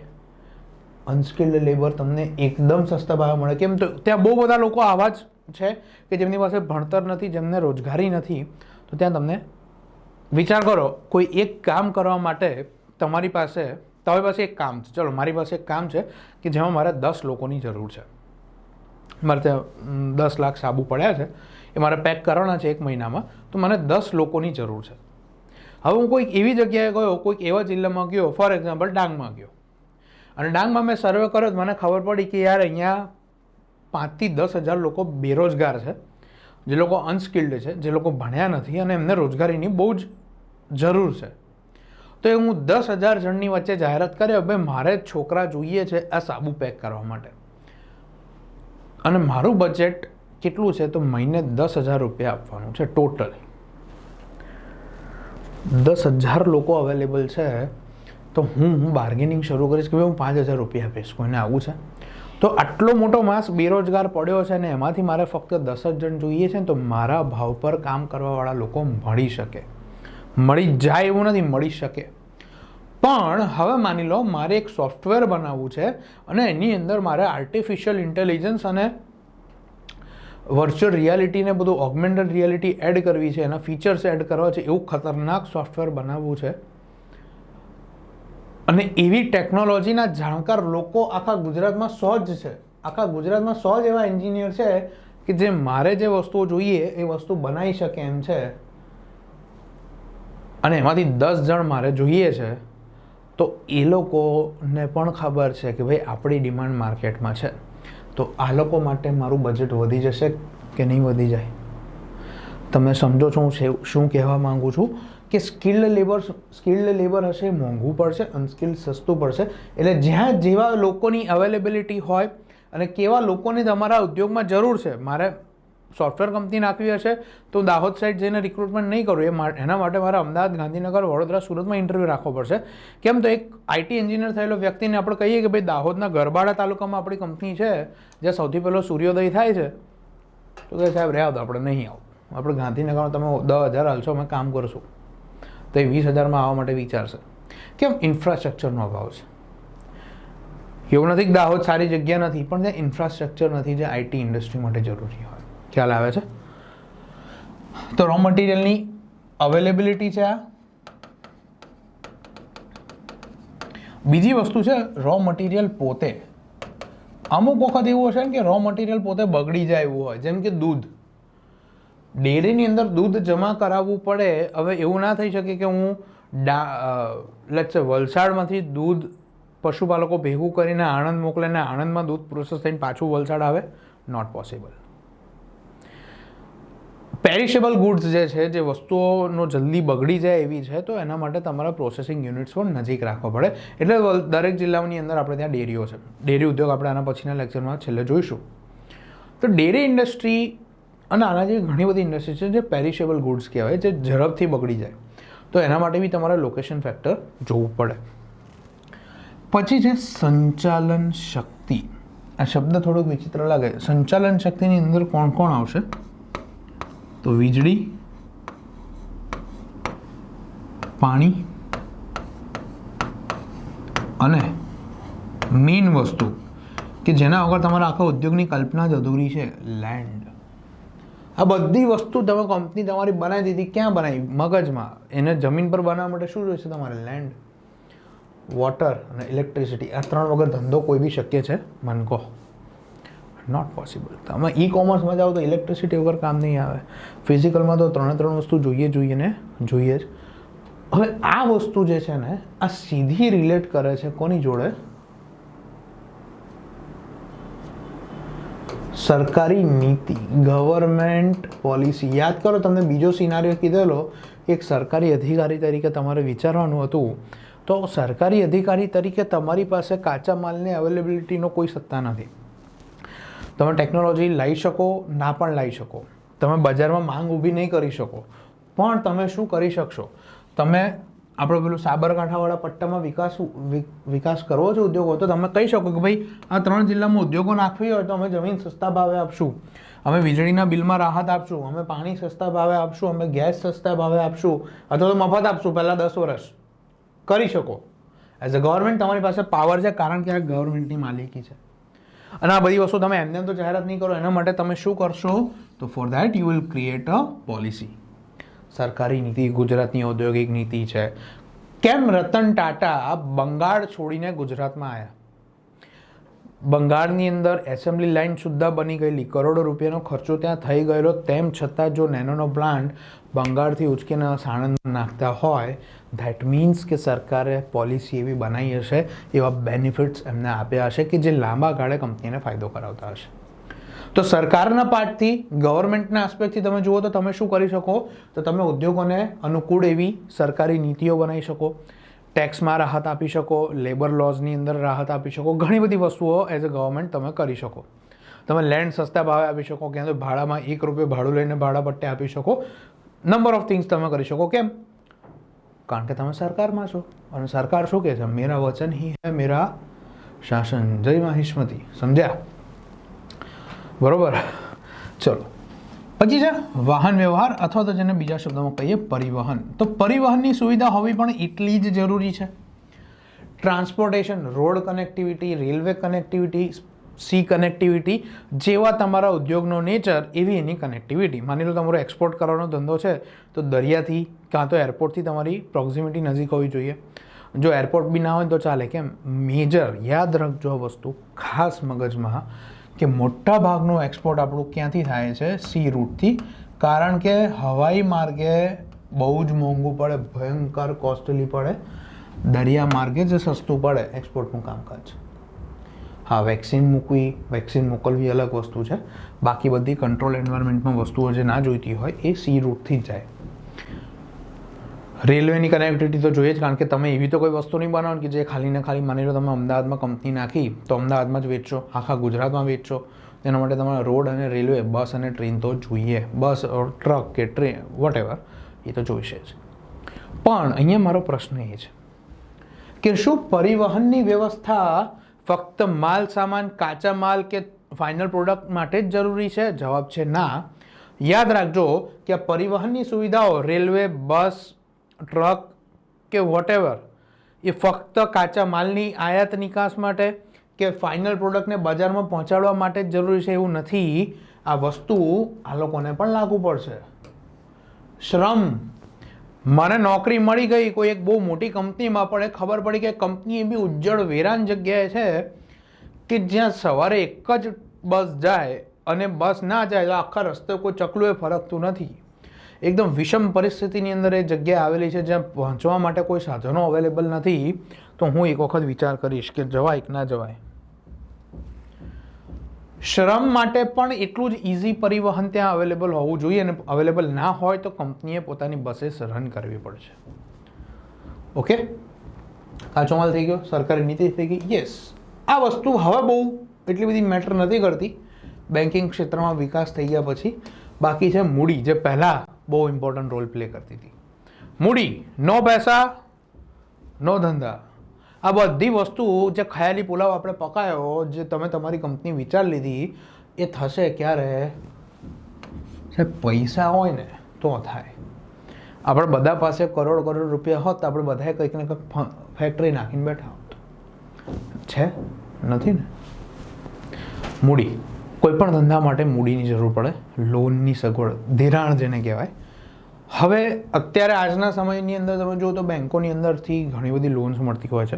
અનસ્કિલ્ડ લેબર તમને એકદમ સસ્તા ભાવે મળે. કેમ? તો ત્યાં બહુ બધા લોકો આવા જ છે કે જેમની પાસે ભણતર નથી, જેમને રોજગારી નથી. તો ત્યાં તમને વિચાર કરો, કોઈ એક કામ કરવા માટે તમારી પાસે એક કામ છે, ચલો મારી પાસે એક કામ છે કે જેમાં મારે 10 લોકોની જરૂર છે. મારે ત્યાં 10 લાખ સાબુ પડ્યા છે, એ મારે પેક કરવાના છે 1 મહિનામાં, તો મને 10 લોકોની જરૂર છે. હવે હું કોઈક એવી જગ્યાએ ગયો, કોઈક એવા જિલ્લામાં ગયો, ફોર એક્ઝામ્પલ ડાંગમાં ગયો, અને ડાંગમાં મેં સર્વે કર્યો, મને ખબર પડી કે યાર અહીંયા 5 થી 10 હજાર લોકો બેરોજગાર છે, જે લોકો અનસ્કિલ્ડ છે, જે લોકો ભણ્યા નથી અને એમને રોજગારીની બહુ જ જરૂર છે. તો એ હું 10,000 જણની વચ્ચે જાહેરાત કર્યો, ભાઈ મારે છોકરા જોઈએ છે આ સાબુ પેક કરવા માટે, અને મારું બજેટ કેટલું છે તો મહિને 10,000 રૂપિયા આપવાનું છે ટોટલ. 10,000 લોકો અવેલેબલ છે તો હું બાર્ગેનિંગ શરૂ કરીશ કે ભાઈ હું 5,000 રૂપિયા આપીશ, કોઈને આવું છે. તો આટલો મોટો માસ બેરોજગાર પડ્યો છે ને એમાંથી મારે ફક્ત 10 જ જણ જોઈએ છે, તો મારા ભાવ પર કામ કરવાવાળા લોકો મળી શકે, મળી જાય એવું નથી, મળી શકે. પણ હવે માની લો મારે એક સોફ્ટવેર બનાવવું છે અને એની અંદર મારે આર્ટિફિશિયલ ઇન્ટેલિજન્સ અને વર્ચ્યુઅલ રિયાલિટીને બધું ઓગમેન્ટેડ રિયાલિટી એડ કરવી છે, એના ફીચર્સ એડ કરવા છે, એવું ખતરનાક સોફ્ટવેર બનાવવું છે. અને એવી ટેકનોલોજીના જાણકાર લોકો આખા ગુજરાતમાં 100 જ છે. આખા ગુજરાતમાં 100 જ એવા એન્જિનિયર છે કે જે મારે જે વસ્તુઓ જોઈએ એ વસ્તુ બનાવી શકે એમ છે, અને એમાંથી 10 જણ મારે જોઈએ છે. તો એ લોકોને પણ ખબર છે કે ભાઈ આપણી ડિમાન્ડ માર્કેટમાં છે, તો આ લોકો માટે મારું બજેટ વધી જશે કે નહીં વધી જાય? તમે સમજો છો હું શું કહેવા માગું છું? કે સ્કિલ્ડ લેબર હશે મોંઘું પડશે, અનસ્કિલ્ડ સસ્તું પડશે. એટલે જ્યાં જેવા લોકોની અવેલેબિલિટી હોય અને કેવા લોકોની તમારા ઉદ્યોગમાં જરૂર છે. મારે સોફ્ટવેર કંપની નાખવી હશે તો દાહોદ સાઈડ જઈને રિક્રુટમેન્ટ નહીં કરું, એના માટે મારે અમદાવાદ, ગાંધીનગર, વડોદરા, સુરતમાં ઇન્ટરવ્યૂ રાખવો પડશે. કેમ? તો એક આઈટી એન્જિનિયર થયેલો વ્યક્તિને આપણે કહીએ કે ભાઈ દાહોદના ગરબાડા તાલુકામાં આપણી કંપની છે જ્યાં સૌથી પહેલો સૂર્યોદય થાય છે, તો કે સાહેબ રહ્યા તો આપણે નહીં આવું, આપણે ગાંધીનગરમાં તમે 10,000 હાલશો અમે કામ કરશું, તો એ 20,000માં આવવા માટે વિચારશે. કેમ? ઇન્ફ્રાસ્ટ્રક્ચરનો અભાવ છે. એવું નથી કે દાહોદ સારી જગ્યા નથી, પણ ત્યાં ઇન્ફ્રાસ્ટ્રક્ચર નથી જે આઈટી ઇન્ડસ્ટ્રી માટે જરૂરી હોય. ખ્યાલ આવે છે? તો રો મટીરિયલની અવેલેબિલિટી છે. આ બીજી વસ્તુ છે રો મટીરિયલ પોતે. અમુક વખત એવું હશે ને કે રો મટીરિયલ પોતે બગડી જાય એવું હોય, જેમ કે દૂધ. ડેરીની અંદર દૂધ જમા કરાવવું પડે. હવે એવું ના થઈ શકે કે હું લેટ્સ સે વલસાડમાંથી દૂધ પશુપાલકો ભેગું કરીને આણંદ મોકલે ને આણંદમાં દૂધ પ્રોસેસ થઈને પાછું વલસાડ આવે. Not possible. પેરિશેબલ ગુડ્સ જે છે, જે વસ્તુઓનો જલ્દી બગડી જાય એવી છે, તો એના માટે તમારા પ્રોસેસિંગ યુનિટ્સ પણ નજીક રાખવા પડે. એટલે દરેક જિલ્લાની અંદર આપણે ત્યાં ડેરીઓ છે. ડેરી ઉદ્યોગ આપણે આના પછીના લેક્ચરમાં છેલ્લે જોઈશું. તો ડેરી ઇન્ડસ્ટ્રી અને આના જેવી ઘણી બધી ઇન્ડસ્ટ્રી છે જે પેરિશેબલ ગુડ્સ કહેવાય, જે ઝડપથી બગડી જાય. તો એના માટે બી તમારે લોકેશન ફેક્ટર જોવું પડે. પછી છે સંચાલન શક્તિ. આ શબ્દ થોડોક વિચિત્ર લાગે. સંચાલન શક્તિની અંદર કોણ કોણ આવશે? તો વીજળી, પાણી અને મેઇન વસ્તુ કે જેના વગર તમારા આખા ઉદ્યોગની કલ્પના જ અધૂરી છે, લેન્ડ. આ બધી વસ્તુ તમે કંપની તમારી બનાવી દીધી. ક્યાં બનાવી? મગજમાં. એને જમીન પર બનાવવા માટે શું જોઈશે તમારે? લેન્ડ, વોટર અને ઇલેક્ટ્રિસિટી. આ 3 વગર ધંધો કોઈ બી શક્ય છે? મન કહો. Not possible. તમે ઈ કોમર્સમાં જાઓ તો ઇલેક્ટ્રિસિટી વગર કામ નહીં આવે. ફિઝિકલમાં તો 3 વસ્તુ જોઈએ ને જોઈએ જ. હવે આ વસ્તુ જે છે ને, આ સીધી રિલેટ કરે છે કોની જોડે? સરકારી નીતિ, ગવર્મેન્ટ પોલિસી. યાદ કરો, તમને બીજો સિનારીઓ કીધેલો કે એક સરકારી અધિકારી તરીકે તમારે વિચારવાનું હતું. તો સરકારી અધિકારી તરીકે તમારી પાસે કાચા માલની અવેલેબિલિટીનો કોઈ સત્તા નથી. તમે ટેકનોલોજી લાવી શકો, ના પણ લાવી શકો. તમે બજારમાં માંગ ઊભી નહીં કરી શકો, પણ તમે શું કરી શકશો? તમે આપણે પેલું સાબરકાંઠાવાળા પટ્ટામાં વિકાસ કરવો છે ઉદ્યોગો, તો તમે કહી શકો કે ભાઈ આ 3 જિલ્લામાં ઉદ્યોગો નાખવી હોય તો અમે જમીન સસ્તા ભાવે આપશું, અમે વીજળીના બિલમાં રાહત આપશું, અમે પાણી સસ્તા ભાવે આપશું, અમે ગેસ સસ્તા ભાવે આપશું, અથવા તો મફત આપશું પહેલાં 10 વર્ષ. કરી શકો. એઝ અ ગવર્મેન્ટ તમારી પાસે પાવર છે, કારણ કે આ ગવર્મેન્ટની માલિકી છે. અને આ બધી વસ્તુ તમે એમને તો જાહેરાત નહીં કરો. એના માટે તમે શું કરશો? તો for that you will create a policy. સરકારી નીતિ, ગુજરાતની ઔદ્યોગિક નીતિ છે. કેમ રતન ટાટા બંગાળ છોડીને ગુજરાતમાં આવ્યા? બંગાળની અંદર એસેમ્બલી લાઇન સુદ્ધા બની ગયેલી, કરોડો રૂપિયાનો ખર્ચો ત્યાં થઈ ગયેલો, તેમ છતાં જો નેનોનો પ્લાન્ટ બંગાળથી ઉચકીને સાણંદમાં નાખતા હોય, ધેટ મીન્સ કે સરકારે પોલિસી એવી બનાવી હશે, એવા બેનિફિટ્સ એમને આપ્યા હશે કે જે લાંબા ગાળે કંપનીને ફાયદો કરાવતા હશે. તો સરકારના પાર્ટથી, ગવર્મેન્ટના આસ્પેક્ટથી તમે જુઓ તો તમે શું કરી શકો? તો તમે ઉદ્યોગોને અનુકૂળ એવી સરકારી નીતિઓ બનાવી શકો, ટેક્સમાં રાહત આપી શકો, લેબર લોઝની અંદર રાહત આપી શકો, ઘણી બધી વસ્તુઓ એઝ અ ગવર્મેન્ટ તમે કરી શકો. તમે લેન્ડ સસ્તા ભાવે આપી શકો, ક્યાં તો ભાડામાં 1 રૂપિયો ભાડું લઈને ભાડા પટ્ટે આપી શકો. નંબર ઓફ થિંગ્સ તમે કરી શકો. કેમ? કારણ કે તમે સરકારમાં છો અને સરકાર શું કહે છે? મેરા વચન હી હૈ મેરા શાસન. જય માહિષ્મતી. સમજ્યા? બરોબર. ચલો, પછી છે વાહન વ્યવહાર, અથવા તો જેને બીજા શબ્દોમાં કહીએ પરિવહન. તો પરિવહનની સુવિધા હોવી પણ એટલી જ જરૂરી છે. Transportation, road connectivity, railway connectivity, C connectivity જેવા તમારા ઉદ્યોગનો નેચર, એવી એની કનેક્ટિવિટી. માની લો તમારો એક્સપોર્ટ કરવાનો ધંધો છે, તો દરિયાથી કાં તો એરપોર્ટથી તમારી પ્રોક્ઝિમિટી નજીક હોવી જોઈએ. જો એરપોર્ટ બી ના હોય તો ચાલે. કેમ? મેજર યાદ રાખજો આ વસ્તુ ખાસ મગજમાં, કે મોટા ભાગનું એક્સપોર્ટ આપણું ક્યાંથી થાય છે? સી રૂટથી. કારણ કે હવાઈ માર્ગે બહુ જ મોંઘું પડે, ભયંકર કોસ્ટલી પડે. દરિયા માર્ગે જે સસ્તું પડે એક્સપોર્ટનું કામકાજ. હા, વેક્સિન મોકલવી અલગ વસ્તુ છે. બાકી બધી કંટ્રોલ એન્વાયરમેન્ટમાં વસ્તુઓ જે ના જોઈતી હોય એ સી રૂટથી જ જાય. રેલવેની કનેક્ટિવિટી તો જોઈએ જ, કારણ કે તમે એવી તો કોઈ વસ્તુ નહીં બનાવો કે જે ખાલી ને ખાલી માની લો તમે અમદાવાદમાં કંપની નાખી તો અમદાવાદમાં જ વેચશો, આખા ગુજરાતમાં વેચશો. એના માટે તમારે રોડ અને રેલવે, બસ અને ટ્રેન તો જોઈએ, બસ ટ્રક કે ટ્રેન વોટેવર એ તો જોઈશે જ. પણ અહીંયા મારો પ્રશ્ન એ છે કે શું પરિવહનની વ્યવસ્થા ફક્ત માલ સામાન, કાચા માલ કે ફાઇનલ પ્રોડક્ટ માટે જ જરૂરી છે? જવાબ છે ના. યાદ રાખજો કે પરિવહનની સુવિધાઓ રેલવે, બસ, ટ્રક કે વોટેવર એ ફક્ત કાચા માલની આયાત નિકાસ માટે કે ફાઇનલ પ્રોડક્ટને બજારમાં પહોંચાડવા માટે જ જરૂરી છે એવું નથી. આ વસ્તુ આ લોકોને પણ લાગુ પડશે. શ્રમ, મને નોકરી મળી ગઈ કોઈ એક બહુ મોટી કંપનીમાં, પણ ખબર પડી કે કંપની એવી ઉજ્જડ વેરાન જગ્યાએ છે કે જ્યાં સવારે એક જ બસ જાય અને બસ ના જાય તો આખા રસ્તે કોઈ ચકલું એ ફરકતું નથી. એકદમ વિષમ પરિસ્થિતિની અંદર એ જગ્યા આવેલી છે જ્યાં પહોંચવા માટે કોઈ સાધનો અવેલેબલ નથી. તો હું એક વખત વિચાર કરીશ કે જવાય કે ના જવાય. શ્રમ માટે પણ એટલું જ ઇઝી પરિવહન ત્યાં અવેલેબલ હોવું જોઈએ, અને અવેલેબલ ના હોય તો કંપનીએ પોતાની બसेस રન કરવી પડશે. ઓકે, કાચો માલ થઈ ગયો, સરકારી નીતિ થઈ ગઈ. યસ, આ વસ્તુ હવે બહુ એટલી બધી મેટર નથી કરતી બેન્કિંગ ક્ષેત્રમાં વિકાસ થઈ ગયા પછી. બાકી છે મૂડી, જે પહેલાં બહુ ઇમ્પોર્ટન્ટ રોલ પ્લે કરતી હતી. મૂડી, નો પૈસા નો ધંધા. આ બધી વસ્તુ જે ખયાલી પુલાવ આપણે પકાયો, જે તમે તમારી કંપની વિચાર લીધી, એ થશે ક્યારે? સાહેબ પૈસા હોય ને તો થાય. આપણે બધા પાસે કરોડ કરોડ રૂપિયા હોત તો આપણે બધાએ કંઈક ને કંઈક ફેક્ટરી નાખીને બેઠા હોત. છે નથી ને. મૂડી, કોઈ પણ ધંધા માટે મૂડીની જરૂર પડે. લોનની સગવડ, ધિરાણ જેને કહેવાય. હવે અત્યારે આજના સમયની અંદર તમે જુઓ તો બેન્કોની અંદરથી ઘણી બધી લોન્સ મળતી હોય છે.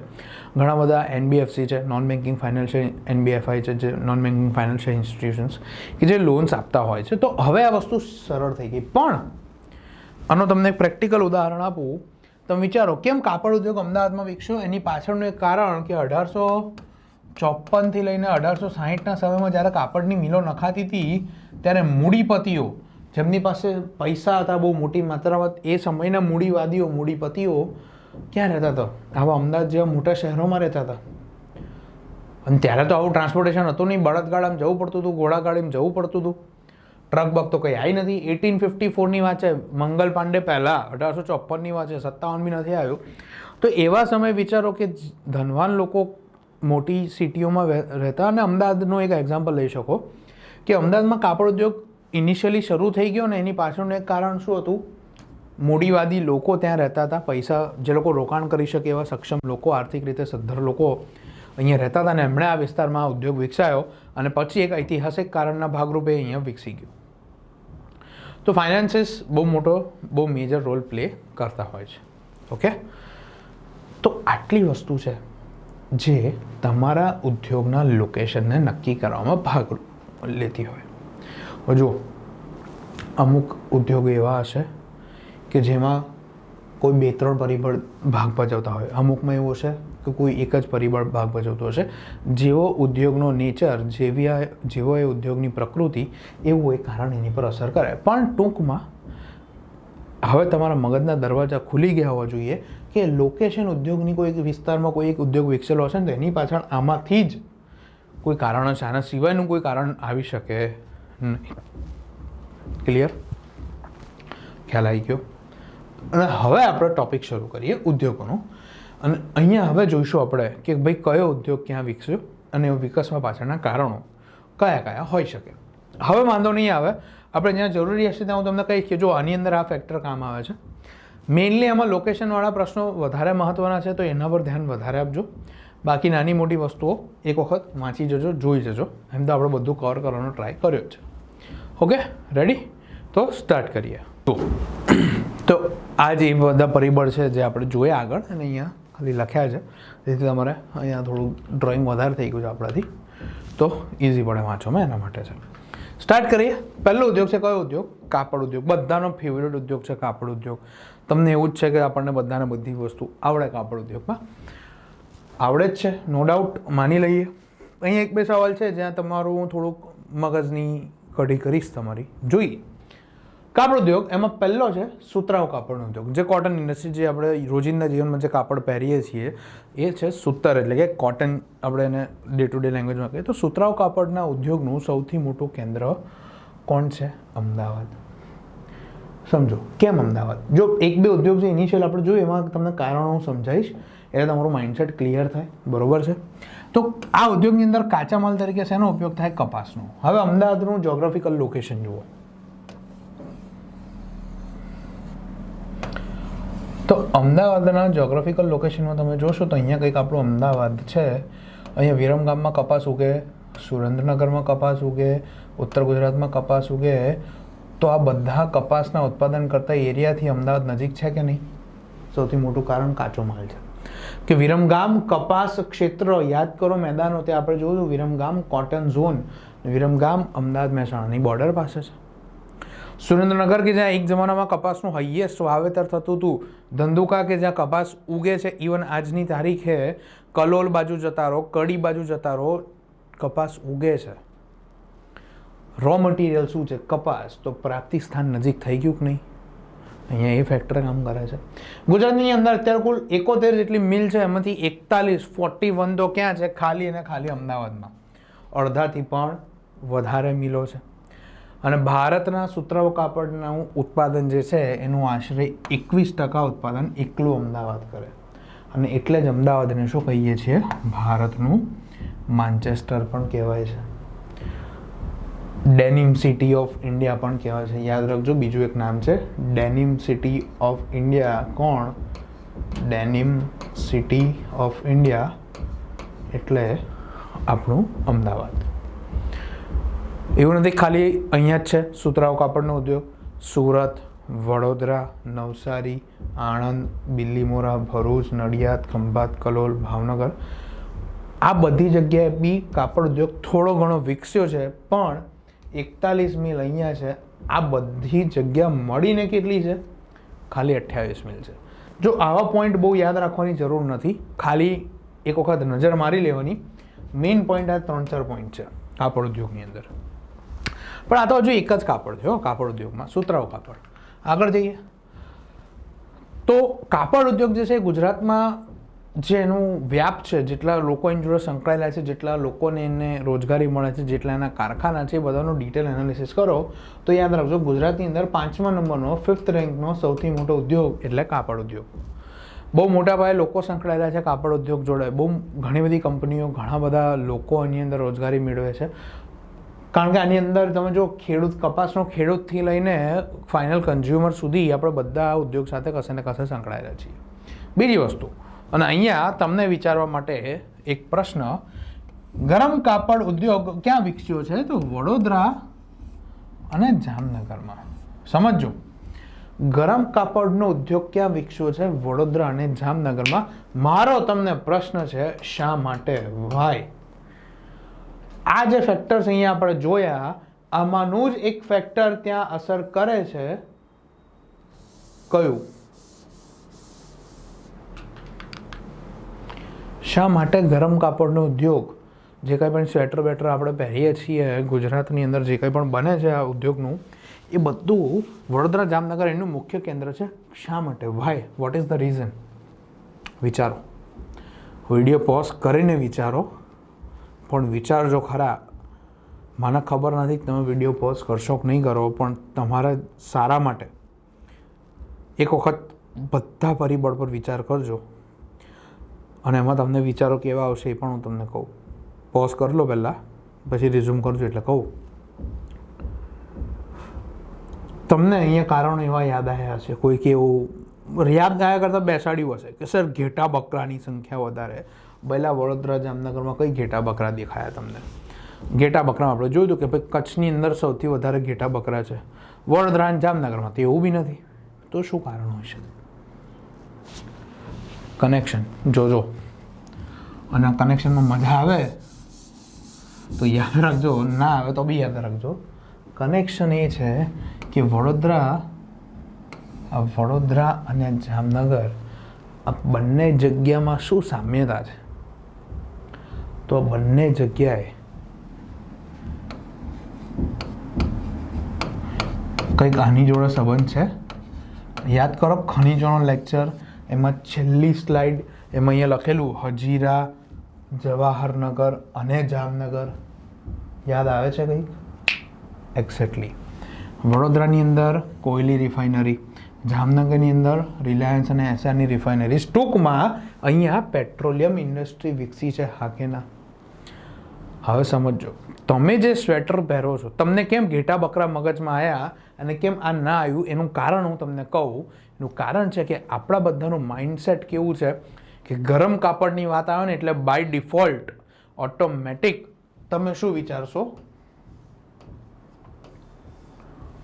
ઘણા બધા NBFC છે, નોન બેન્કિંગ ફાઇનાન્શિયલ, NBFI છે, જે નોન બેન્કિંગ ફાઇનાન્શિયલ ઇન્સ્ટિટ્યુશન્સ કે જે લોન્સ આપતા હોય છે. તો હવે આ વસ્તુ સરળ થઈ ગઈ. પણ આનો તમને એક પ્રેક્ટિકલ ઉદાહરણ આપું. તમે વિચારો કેમ કાપડ ઉદ્યોગ અમદાવાદમાં વિકસ્યો? એની પાછળનું એક કારણ કે 1854થી લઈને 1860ના સમયમાં જ્યારે કાપડની મિલો નખાતી હતી ત્યારે મૂડીપતિઓ, જેમની પાસે પૈસા હતા બહુ મોટી માત્રામાં, એ સમયના મૂડીવાદીઓ, મૂડીપતિઓ ક્યાં રહેતા હતા? આવા અમદાવાદ જેવા મોટા શહેરોમાં રહેતા હતા. અને ત્યારે તો આવું ટ્રાન્સપોર્ટેશન હતું નહીં. બળદગાડામાં જવું પડતું હતું, ઘોડાગાડીમાં જવું પડતું હતું. ટ્રક બક તો કંઈ આવી નથી. 1854ની વાત છે, મંગલ પાંડે પહેલાં 1854ની વાત છે, 57 બી નથી આવ્યું. તો એવા સમય વિચારો કે ધનવાન લોકો મોટી સિટીઓમાં રહેતા. અને અમદાવાદનો એક એક્ઝામ્પલ લઈ શકો કે અમદાવાદમાં કાપડ ઉદ્યોગ ઇનિશિયલી શરૂ થઈ ગયો ને એની પાછળનું એક કારણ શું હતું? મૂડીવાદી લોકો ત્યાં રહેતા હતા. પૈસા જે લોકો રોકાણ કરી શકે એવા સક્ષમ લોકો, આર્થિક રીતે સદ્ધર લોકો અહીંયા રહેતા હતા, અને એમણે આ વિસ્તારમાં આ ઉદ્યોગ વિકસાયો અને પછી એક ઐતિહાસિક કારણના ભાગરૂપે અહીંયા વિકસી ગયો. તો ફાઇનાન્સીસ બહુ મોટો, બહુ મેજર રોલ પ્લે કરતા હોય છે. ઓકે, તો આટલી વસ્તુ છે જે તમારા ઉદ્યોગના લોકેશનને નક્કી કરવામાં ભાગ લેતી હોય. જો અમુક ઉદ્યોગો એવા હશે કે જેમાં કોઈ 2-3 પરિબળ ભાગ ભજવતા હોય. અમુકમાં એવું હશે કે કોઈ એક જ પરિબળ ભાગ ભજવતો હશે. જેવો ઉદ્યોગનો નેચર, જેવો એ ઉદ્યોગની પ્રકૃતિ, એવું એક કારણ એની પર અસર કરે. પણ ટૂંકમાં હવે તમારા મગજના દરવાજા ખુલી ગયા હોવા જોઈએ કે લોકેશન ઉદ્યોગની કોઈ એક વિસ્તારમાં કોઈ એક ઉદ્યોગ વિકસેલો હશે ને તો એની પાછળ આમાંથી જ કોઈ કારણ છે. આના સિવાયનું કોઈ કારણ આવી શકે નહીં. ક્લિયર? ખ્યાલ આવી ગયો? અને હવે આપણે ટોપિક શરૂ કરીએ ઉદ્યોગોનો. અને અહીંયા હવે જોઈશું આપણે કે ભાઈ કયો ઉદ્યોગ ક્યાં વિકસ્યો અને વિકસવા પાછળના કારણો કયા કયા હોઈ શકે. હવે વાંધો નહીં આવે, આપણે જ્યાં જરૂરી હશે ત્યાં હું તમને કહીશ કે જો આની અંદર આ ફેક્ટર કામ આવે છે. મેઇનલી આમાં લોકેશનવાળા પ્રશ્નો વધારે મહત્ત્વના છે, તો એના પર ધ્યાન વધારે આપજો. બાકી નાની મોટી વસ્તુઓ એક વખત વાંચી જજો, જોઈ જજો. એમ તો આપણે બધું કવર કરવાનો ટ્રાય કર્યો જ છે. Okay, ready? તો સ્ટાર્ટ કરીએ. તો આ જે બધા પરિબળ છે જે આપણે જોયા આગળ અને અહીંયા ખાલી લખ્યા છે, જેથી તમારે અહીંયા થોડું ડ્રોઈંગ વધારે થઈ ગયું છે આપણાથી, તો ઇઝી પડે વાંચોમાં, એના માટે છે. સ્ટાર્ટ કરીએ. પહેલો ઉદ્યોગ છે કયો ઉદ્યોગ? કાપડ ઉદ્યોગ. બધાનો ફેવરેટ ઉદ્યોગ છે કાપડ ઉદ્યોગ. તમને એવું જ છે કે આપણને બધાને બધી વસ્તુ આવડે કાપડ ઉદ્યોગમાં, આવડે જ છે, નો ડાઉટ, માની લઈએ. અહીંયા એક બે સવાલ છે જ્યાં તમારું થોડુંક મગજની કઢી કરીશ તમારી. જોઈએ કાપડ ઉદ્યોગ એમાં પહેલો છે સુતરાઉ કાપડનો ઉદ્યોગ, જે કોટન ઇન્ડસ્ટ્રી, જે આપણે રોજિંદા જીવનમાં જે કાપડ પહેરીએ છીએ એ છે સૂતર, એટલે કે કોટન આપણે એને ડે ટુ ડે લેંગ્વેજમાં કહીએ તો સુતરાઉ કાપડના ઉદ્યોગનું સૌથી મોટું કેન્દ્ર કોણ છે? અમદાવાદ. સમજો કેમ અમદાવાદ? જો એક બે ઉદ્યોગ જે ઇનિશિયલ આપણે જોઈએ એમાં તમને કારણો હું સમજાવીશ એટલે તમારું માઇન્ડસેટ ક્લિયર થાય, બરોબર છે? તો આ ઉદ્યોગની અંદર કાચા માલ તરીકે શેનો ઉપયોગ થાય? કપાસનો. હવે અમદાવાદનું જ્યોગ્રાફિકલ લોકેશન જુઓ. તો અમદાવાદના જ્યોગ્રાફિકલ લોકેશનમાં તમે જોશો તો અહીંયા કંઈક આપણું અમદાવાદ છે. અહીંયા વિરમગામમાં કપાસ ઉગે, સુરેન્દ્રનગરમાં કપાસ ઉગે, ઉત્તર ગુજરાતમાં કપાસ ઉગે. તો આ બધા કપાસના ઉત્પાદન કરતા એરિયાથી અમદાવાદ નજીક છે કે નહીં? સૌથી મોટું કારણ કાચો માલ છે કે વિરમગામ કપાસ ક્ષેત્ર, યાદ કરો મેદાનો, તે આપણે જોયું વિરમગામ કોટન ઝોન, વિરમગામ અમદાવાદ મહેસાણાની બોર્ડર પાસે છે. સુરેન્દ્રનગર કે જ્યાં એક જમાનામાં કપાસનું હાઈએસ્ટ વાવેતર થતું હતું, ધંધુકા કે જ્યાં કપાસ ઉગે છે, ઇવન આજની તારીખે કલોલ બાજુ જતા રહો, કડી બાજુ જતા રહો, કપાસ ઉગે છે. રો મટીરિયલ શું છે? કપાસ. તો પ્રાપ્તિ સ્થાન નજીક થઈ ગયું કે નહીં? અહીંયા એ ફેક્ટર કામ કરે છે. ગુજરાતની અંદર અત્યારે કુલ 71 જેટલી મિલ છે, એમાંથી 41 તો ક્યાં છે? ખાલી અને ખાલી અમદાવાદમાં. અડધાથી પણ વધારે મિલો છે. અને ભારતના સુતરાઉ કાપડનું ઉત્પાદન જે છે એનું આશરે 21% ઉત્પાદન એકલું અમદાવાદ કરે. અને એટલે જ અમદાવાદને શું કહીએ છીએ? ભારતનું માન્ચેસ્ટર પણ કહેવાય છે, ડેનિમ સિટી ઓફ ઇન્ડિયા પણ કહેવાય છે. યાદ રાખજો, બીજું એક નામ છે ડેનિમ સિટી ઓફ ઇન્ડિયા. કોણ? ડેનિમ સિટી ઓફ ઇન્ડિયા એટલે આપણું અમદાવાદ. એવું નથી ખાલી અહીંયા જ છે સુતરાઉ કાપડનો ઉદ્યોગ. સુરત, વડોદરા, નવસારી, આણંદ, બિલીમોરા, ભરૂચ, નડિયાદ, ખંભાત, કલોલ, ભાવનગર, આ બધી જગ્યાએ બી કાપડ ઉદ્યોગ થોડો ઘણો વિકસ્યો છે, પણ 41 મિલ અહીંયા છે. આ બધી જગ્યા મળીને કેટલી છે? ખાલી 28 મિલ છે. જો આવા પોઈન્ટ બહુ યાદ રાખવાની જરૂર નથી, ખાલી એક વખત નજર મારી લેવાની. મેઇન પોઈન્ટ આ 3-4 પોઈન્ટ છે કાપડ ઉદ્યોગની અંદર. પણ આ તો હજુ એક જ કાપડ છે કાપડ ઉદ્યોગમાં, સુતરાઉ કાપડ. આગળ જઈએ તો કાપડ ઉદ્યોગ જે છે ગુજરાતમાં જે એનું વ્યાપ છે, જેટલા લોકો એની જોડે સંકળાયેલા છે, જેટલા લોકોને એને રોજગારી મળે છે, જેટલા એના કારખાના છે, એ બધાનું ડિટેલ એનાલિસિસ કરો તો યાદ રાખજો ગુજરાતની અંદર 5મા નંબરનો 5th રેન્કનો સૌથી મોટો ઉદ્યોગ એટલે કાપડ ઉદ્યોગ. બહુ મોટા પાયે લોકો સંકળાયેલા છે કાપડ ઉદ્યોગ જોડે. બહુ ઘણી બધી કંપનીઓ, ઘણા બધા લોકો એની અંદર રોજગારી મેળવે છે. કારણ કે આની અંદર તમે જો ખેડૂત, કપાસનો ખેડૂતથી લઈને ફાઇનલ કન્ઝ્યુમર સુધી આપણે બધા ઉદ્યોગ સાથે કશે ને કશે સંકળાયેલા છીએ. બીજી વસ્તુ, અને અહીંયા તમને વિચારવા માટે એક પ્રશ્ન, ગરમ કાપડ ઉદ્યોગ ક્યાં વિકસ્યો છે? તો વડોદરા અને જામનગરમાં. સમજો, ગરમ કાપડનો ઉદ્યોગ ક્યાં વિકસ્યો છે? વડોદરા અને જામનગરમાં. મારો તમને પ્રશ્ન છે, શા માટે? વાય? આ જે ફેક્ટર્સ અહીંયા આપણે જોયા, આમાંનું જ એક ફેક્ટર ત્યાં અસર કરે છે. કયું? શા માટે ગરમ કાપડનો ઉદ્યોગ, જે કંઈ પણ સ્વેટર બેટર આપણે પહેરીએ છીએ ગુજરાતની અંદર, જે કંઈ પણ બને છે આ ઉદ્યોગનું, એ બધું વડોદરા, જામનગર એનું મુખ્ય કેન્દ્ર છે. શા માટે? Why? What is the reason? વિચારો. વિડીયો પોઝ કરીને વિચારો, પણ વિચારજો ખરા. મને ખબર નથી કે તમે વિડીયો પોઝ કરશો કે નહીં કરો, પણ તમારા સારા માટે એક વખત બધા પરિબળ પર વિચાર કરજો, અને એમાં તમને વિચારો કેવા આવશે એ પણ હું તમને કહું. પોઝ કરી લો પહેલાં, પછી રિઝ્યુમ કરજો એટલે કહું. તમને અહીંયા કારણો એવા યાદ આવ્યા હશે, કોઈક એવું યાદ આવ્યા કરતાં બેસાડ્યું હશે કે સર ઘેટા બકરાની સંખ્યા વધારે. પહેલાં વડોદરા, જામનગરમાં કઈ ઘેટા બકરા દેખાયા તમને? ઘેટા બકરામાં આપણે જોયું કે ભાઈ કચ્છની અંદર સૌથી વધારે ઘેટા બકરા છે, વડોદરા અને જામનગરમાં તો એવું બી નથી. તો શું કારણ હોય છે? કનેક્શન જોજો, અને કનેક્શનમાં મજા આવે તો યાદ રાખજો, ના આવે તો બી યાદ રાખજો. કનેક્શન એ છે કે વડોદરા અને જામનગર આ બંને જગ્યામાં શું સામ્યતા છે? તો બંને જગ્યાએ કંઈક આની જોડે સંબંધ છે. યાદ કરો ખનિજોનો લેક્ચર, એમાં છેલ્લી સ્લાઇડ એમાં અહીંયા લખેલું હજીરા, જવાહરનગર અને જામનગર. યાદ આવે છે કંઈક? એક્ઝેક્ટલી. વડોદરાની અંદર કોયલી રિફાઇનરી, જામનગરની અંદર રિલાયન્સ અને એસઆરની રિફાઇનરી. ટૂંકમાં અહીંયા પેટ્રોલિયમ ઇન્ડસ્ટ્રી વિકસી છે, હા કે ના? હવે સમજો, તમે જે સ્વેટર પહેરો છો, તમને કેમ ઘેટા બકરા મગજમાં આવ્યા અને કેમ આ ના આવ્યું, એનું કારણ હું તમને કહું. એનું કારણ છે કે આપણા બધાનું માઇન્ડસેટ કેવું છે કે ગરમ કાપડની વાત આવે ને એટલે બાય ડિફોલ્ટ ઓટોમેટિક તમે શું વિચારશો?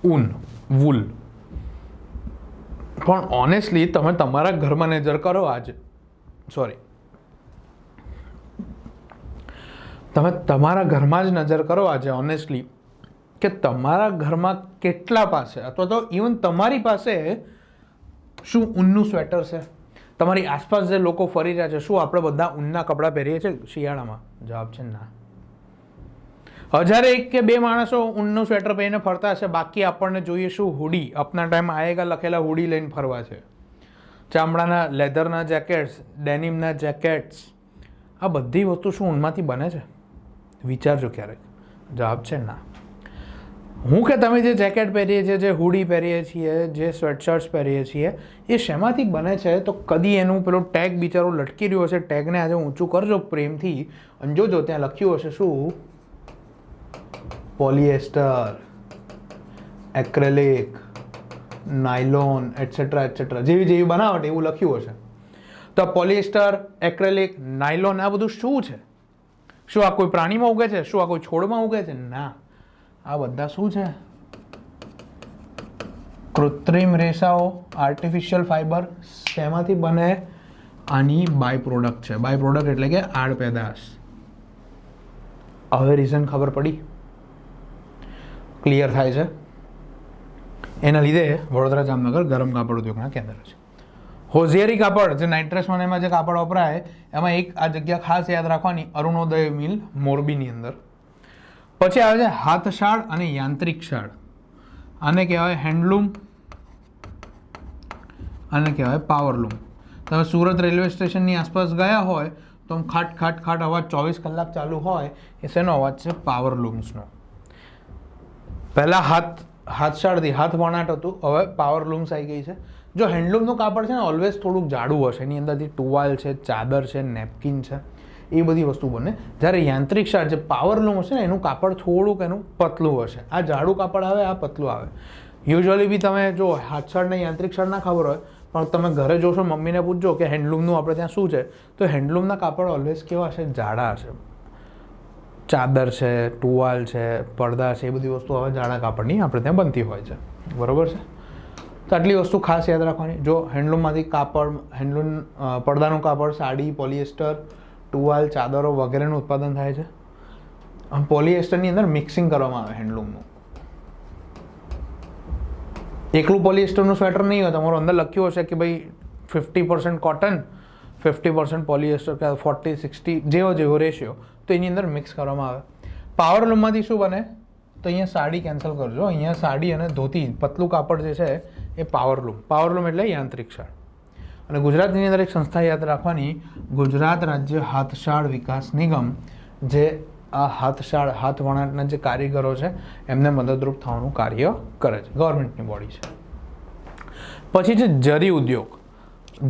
ઊન, વૂલ. પણ ઓનેસ્ટલી તમે તમારા ઘરમાં નજર કરો આજે, તમે તમારા ઘરમાં જ નજર કરો આજે ઓનેસ્ટલી, કે તમારા ઘરમાં કેટલા પાસે અથવા તો ઇવન તમારી પાસે શું ઊનનું સ્વેટર છે? તમારી આસપાસ જે લોકો ફરી રહ્યા છે, શું આપણે બધા ઊનના કપડાં પહેરીએ છીએ શિયાળામાં? જવાબ છે ના. 1001 કે 2 માણસો ઊનનું સ્વેટર પહેરીને ફરતા હશે, બાકી આપણને જોઈએ શું? હુડી. અપના ટાઈમ આયેગા લખેલા હુડી લઈને ફરવા છે. ચામડાના લેધરના જેકેટ્સ, ડેનિમના જેકેટ્સ, આ બધી વસ્તુ શું ઊનમાંથી બને છે? વિચારજો ક્યારેક. જવાબ છે ના. હું કે તમે જે જેકેટ પહેરીએ છીએ, જે હુડી પહેરીએ છીએ, જે સ્વેટશર્ટ્સ પહેરીએ છીએ, એ શેમાંથી બને છે? તો કદી એનું પેલો ટેગ બિચારો લટકી રહ્યો હશે, ટેગને આજે ઊંચું કરજો પ્રેમથી અને જોજો ત્યાં લખ્યું હશે શું? Polyester, acrylic, nylon etcetera etcetera, જેવી બનાવટ એવું લખ્યું હશે. તો પોલિએસ્ટર, એક્રેલિક, નાયલોન આ બધું શું છે? શું આ કોઈ પ્રાણીમાં ઉગે છે? શું આ કોઈ છોડમાં ઉગે છે? ના. આ બધા શું છે? કૃત્રિમ રેસાઓ, આર્ટિફિશિયલ ફાઈબર. શેમાંથી બને? આની બાય પ્રોડક્ટ છે. બાય પ્રોડક્ટ એટલે કે આડ પેદાશ. હવે રીઝન ખબર પડી? ક્લિયર થાય છે? એના લીધે વડોદરા જામનગર ગરમ કાપડ ઉદ્યોગના કેન્દ્ર છે. હોઝિયરી કાપડ, જે નાઇટ્રસ એમાં જે કાપડ વપરાય, એમાં એક આ જગ્યા ખાસ યાદ રાખવાની, અરુણોદય મિલ મોરબીની અંદર. પછી આવે છે હાથશાળ અને યાંત્રિક શાળ. આને કહેવાય હેન્ડલૂમ, આને કહેવાય પાવરલૂમ. તમે સુરત રેલવે સ્ટેશનની આસપાસ ગયા હોય તો આમ ખાટ ખાટ ખાટ અવાજ 24 કલાક ચાલુ હોય, એ શેનો અવાજ છે? પાવરલૂમ્સનો. પહેલાં હાથશાળથી હાથ વણાટ હતું, હવે પાવરલૂમ્સ આવી ગઈ છે. જો હેન્ડલૂમનું કાપડ છે ને ઓલવેઝ થોડુંક જાડું હશે, એની અંદરથી ટુવાલ છે, ચાદર છે, નેપકિન છે, એ બધી વસ્તુ બને. જ્યારે યાંત્રિક શાળ જે પાવરલૂમ હશે ને એનું કાપડ થોડુંક એનું પતલું હશે. આ જાડું કાપડ આવે, આ પતલું આવે. યુઝ્યુઅલી બી તમે જો હાથશાળ ને યાંત્રિક શાળ ના ખબર હોય, પણ તમે ઘરે જોશો, મમ્મીને પૂછજો કે હેન્ડલૂમનું આપણે ત્યાં શું છે, તો હેન્ડલૂમના કાપડ ઓલવેઝ કેવા હશે? જાડા હશે. ચાદર છે, ટુવાલ છે, પડદા છે, એ બધી વસ્તુ હવે જાડા કાપડની આપણે ત્યાં બનતી હોય છે. બરાબર છે? તો આટલી વસ્તુ ખાસ યાદ રાખવાની. જો હેન્ડલૂમમાંથી કાપડ, હેન્ડલૂમ પડદાનું કાપડ, સાડી, પોલિએસ્ટર, ટુવાલ, ચાદરો વગેરેનું ઉત્પાદન થાય છે. પોલિએસ્ટરની અંદર મિક્સિંગ કરવામાં આવે હેન્ડલૂમનું. એકલું પોલિએસ્ટરનું સ્વેટર નહીં હોય, તમારું અંદર લખ્યું હશે કે ભાઈ 50% કોટન, 50% પોલિએસ્ટર, કે 40-60 જેવો રેશિયો, તો એની અંદર મિક્સ કરવામાં આવે. પાવરલૂમમાંથી શું બને? તો અહીંયા સાડી કેન્સલ કરજો. અહીંયા સાડી અને ધોતી, પતલું કાપડ જે છે એ પાવરલૂમ. પાવરલૂમ એટલે યાંત્રિક શાળ. અને ગુજરાતની અંદર એક સંસ્થા યાદ રાખવાની, ગુજરાત રાજ્ય હાથશાળ વિકાસ નિગમ, જે આ હાથશાળ, હાથ વણાટના જે કારીગરો છે એમને મદદરૂપ થવાનું કાર્ય કરે છે. ગવર્મેન્ટની બોડી છે. પછી છે જરી ઉદ્યોગ.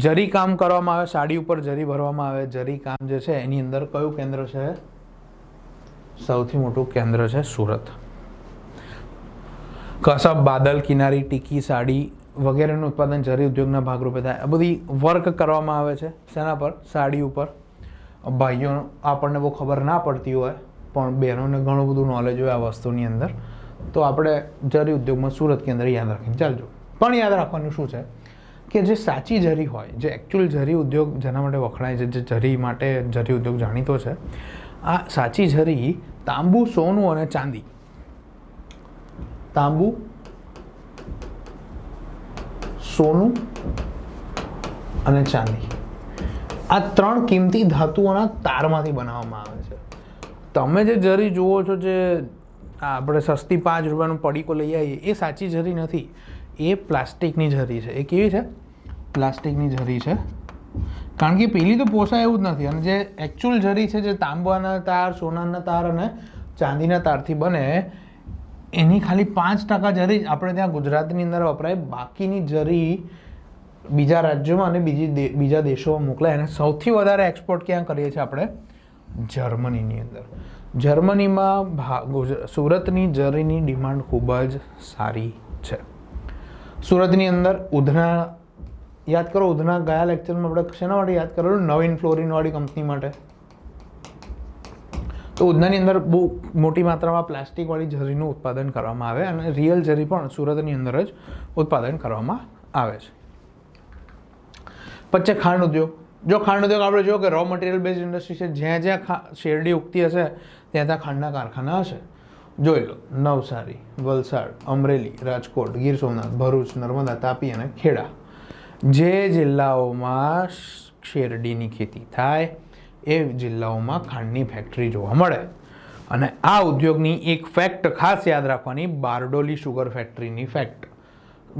જરી કામ કરવામાં આવે, સાડી ઉપર જરી ભરવામાં આવે. જરી કામ જે છે એની અંદર કયું કેન્દ્ર છે? સૌથી મોટું કેન્દ્ર છે સુરત. કસબ, બાદલ, કિનારી, ટીકી, સાડી વગેરેનું ઉત્પાદન જરી ઉદ્યોગના ભાગરૂપે થાય. આ બધી વર્ક કરવામાં આવે છે. શેના પર? સાડી ઉપર. ભાઈઓ આપણને બહુ ખબર ના પડતી હોય, પણ બહેનોને ઘણું બધું નોલેજ હોય આ વસ્તુની અંદર, તો આપણે જરી ઉદ્યોગમાં સુરત કેન્દ્ર યાદ રાખીને ચાલજો. પણ યાદ રાખવાનું શું છે કે જે સાચી જરી હોય, જે એકચ્યુઅલ જરી ઉદ્યોગ જેના માટે વખણાય છે, જે જરી માટે જરી ઉદ્યોગ જાણીતો છે, આ સાચી જરી તાંબુ, સોનું અને ચાંદી. તાંબુ, સોનું અને ચાંદી, આ 3 કિંમતી ધાતુઓના તારમાંથી બનાવવામાં આવે છે. તમે જે જરી જુઓ છો, જે આપણે સસ્તી 5 રૂપિયાનું પડીકો લઈ આવીએ એ સાચી જરી નથી, એ પ્લાસ્ટિકની જરી છે. એ કેવી છે? પ્લાસ્ટિકની જરી છે. કારણ કે પેલી તો પોસાય એવું જ નથી. અને જે એકચ્યુઅલ જરી છે, જે તાંબાના તાર, સોનાના તાર અને ચાંદીના તારથી બને, એની ખાલી 5% જરી જ આપણે ત્યાં ગુજરાતની અંદર વપરાય. બાકીની જરી બીજા રાજ્યોમાં અને બીજા દેશોમાં મોકલાય. અને સૌથી વધારે એક્સપોર્ટ ક્યાં કરીએ છીએ આપણે? જર્મનીની અંદર. જર્મનીમાં સુરતની જરીની ડિમાન્ડ ખૂબ જ સારી છે. સુરતની અંદર ઉધના યાદ કરો. ઉધના ગયા લેક્ચરમાં આપણે શેના માટે યાદ કરેલું? નવીન ફ્લોરિનવાળી કંપની માટે. તો ઉધનાની અંદર બહુ મોટી માત્રામાં પ્લાસ્ટિકવાળી જરીનું ઉત્પાદન કરવામાં આવે અને રિયલ જરી પણ સુરતની અંદર જ ઉત્પાદન કરવામાં આવે છે. પછી ખાંડ ઉદ્યોગ. જો ખાંડ ઉદ્યોગ આપણે જો કે રો મટીરિયલ બેઝ ઇન્ડસ્ટ્રી છે. જ્યાં જ્યાં શેરડી ઉગતી હશે ત્યાં ત્યાં ખાંડના કારખાના હશે. જોઈ લો, નવસારી, વલસાડ, અમરેલી, રાજકોટ, ગીર સોમનાથ, ભરૂચ, નર્મદા, તાપી અને ખેડા. જે જિલ્લાઓમાં શેરડીની ખેતી થાય એ જિલ્લાઓમાં ખાંડની ફેક્ટરી જોવા મળે. અને આ ઉદ્યોગની એક ફેક્ટ ખાસ યાદ રાખવાની, બારડોલી શુગર ફેક્ટરીની ફેક્ટ.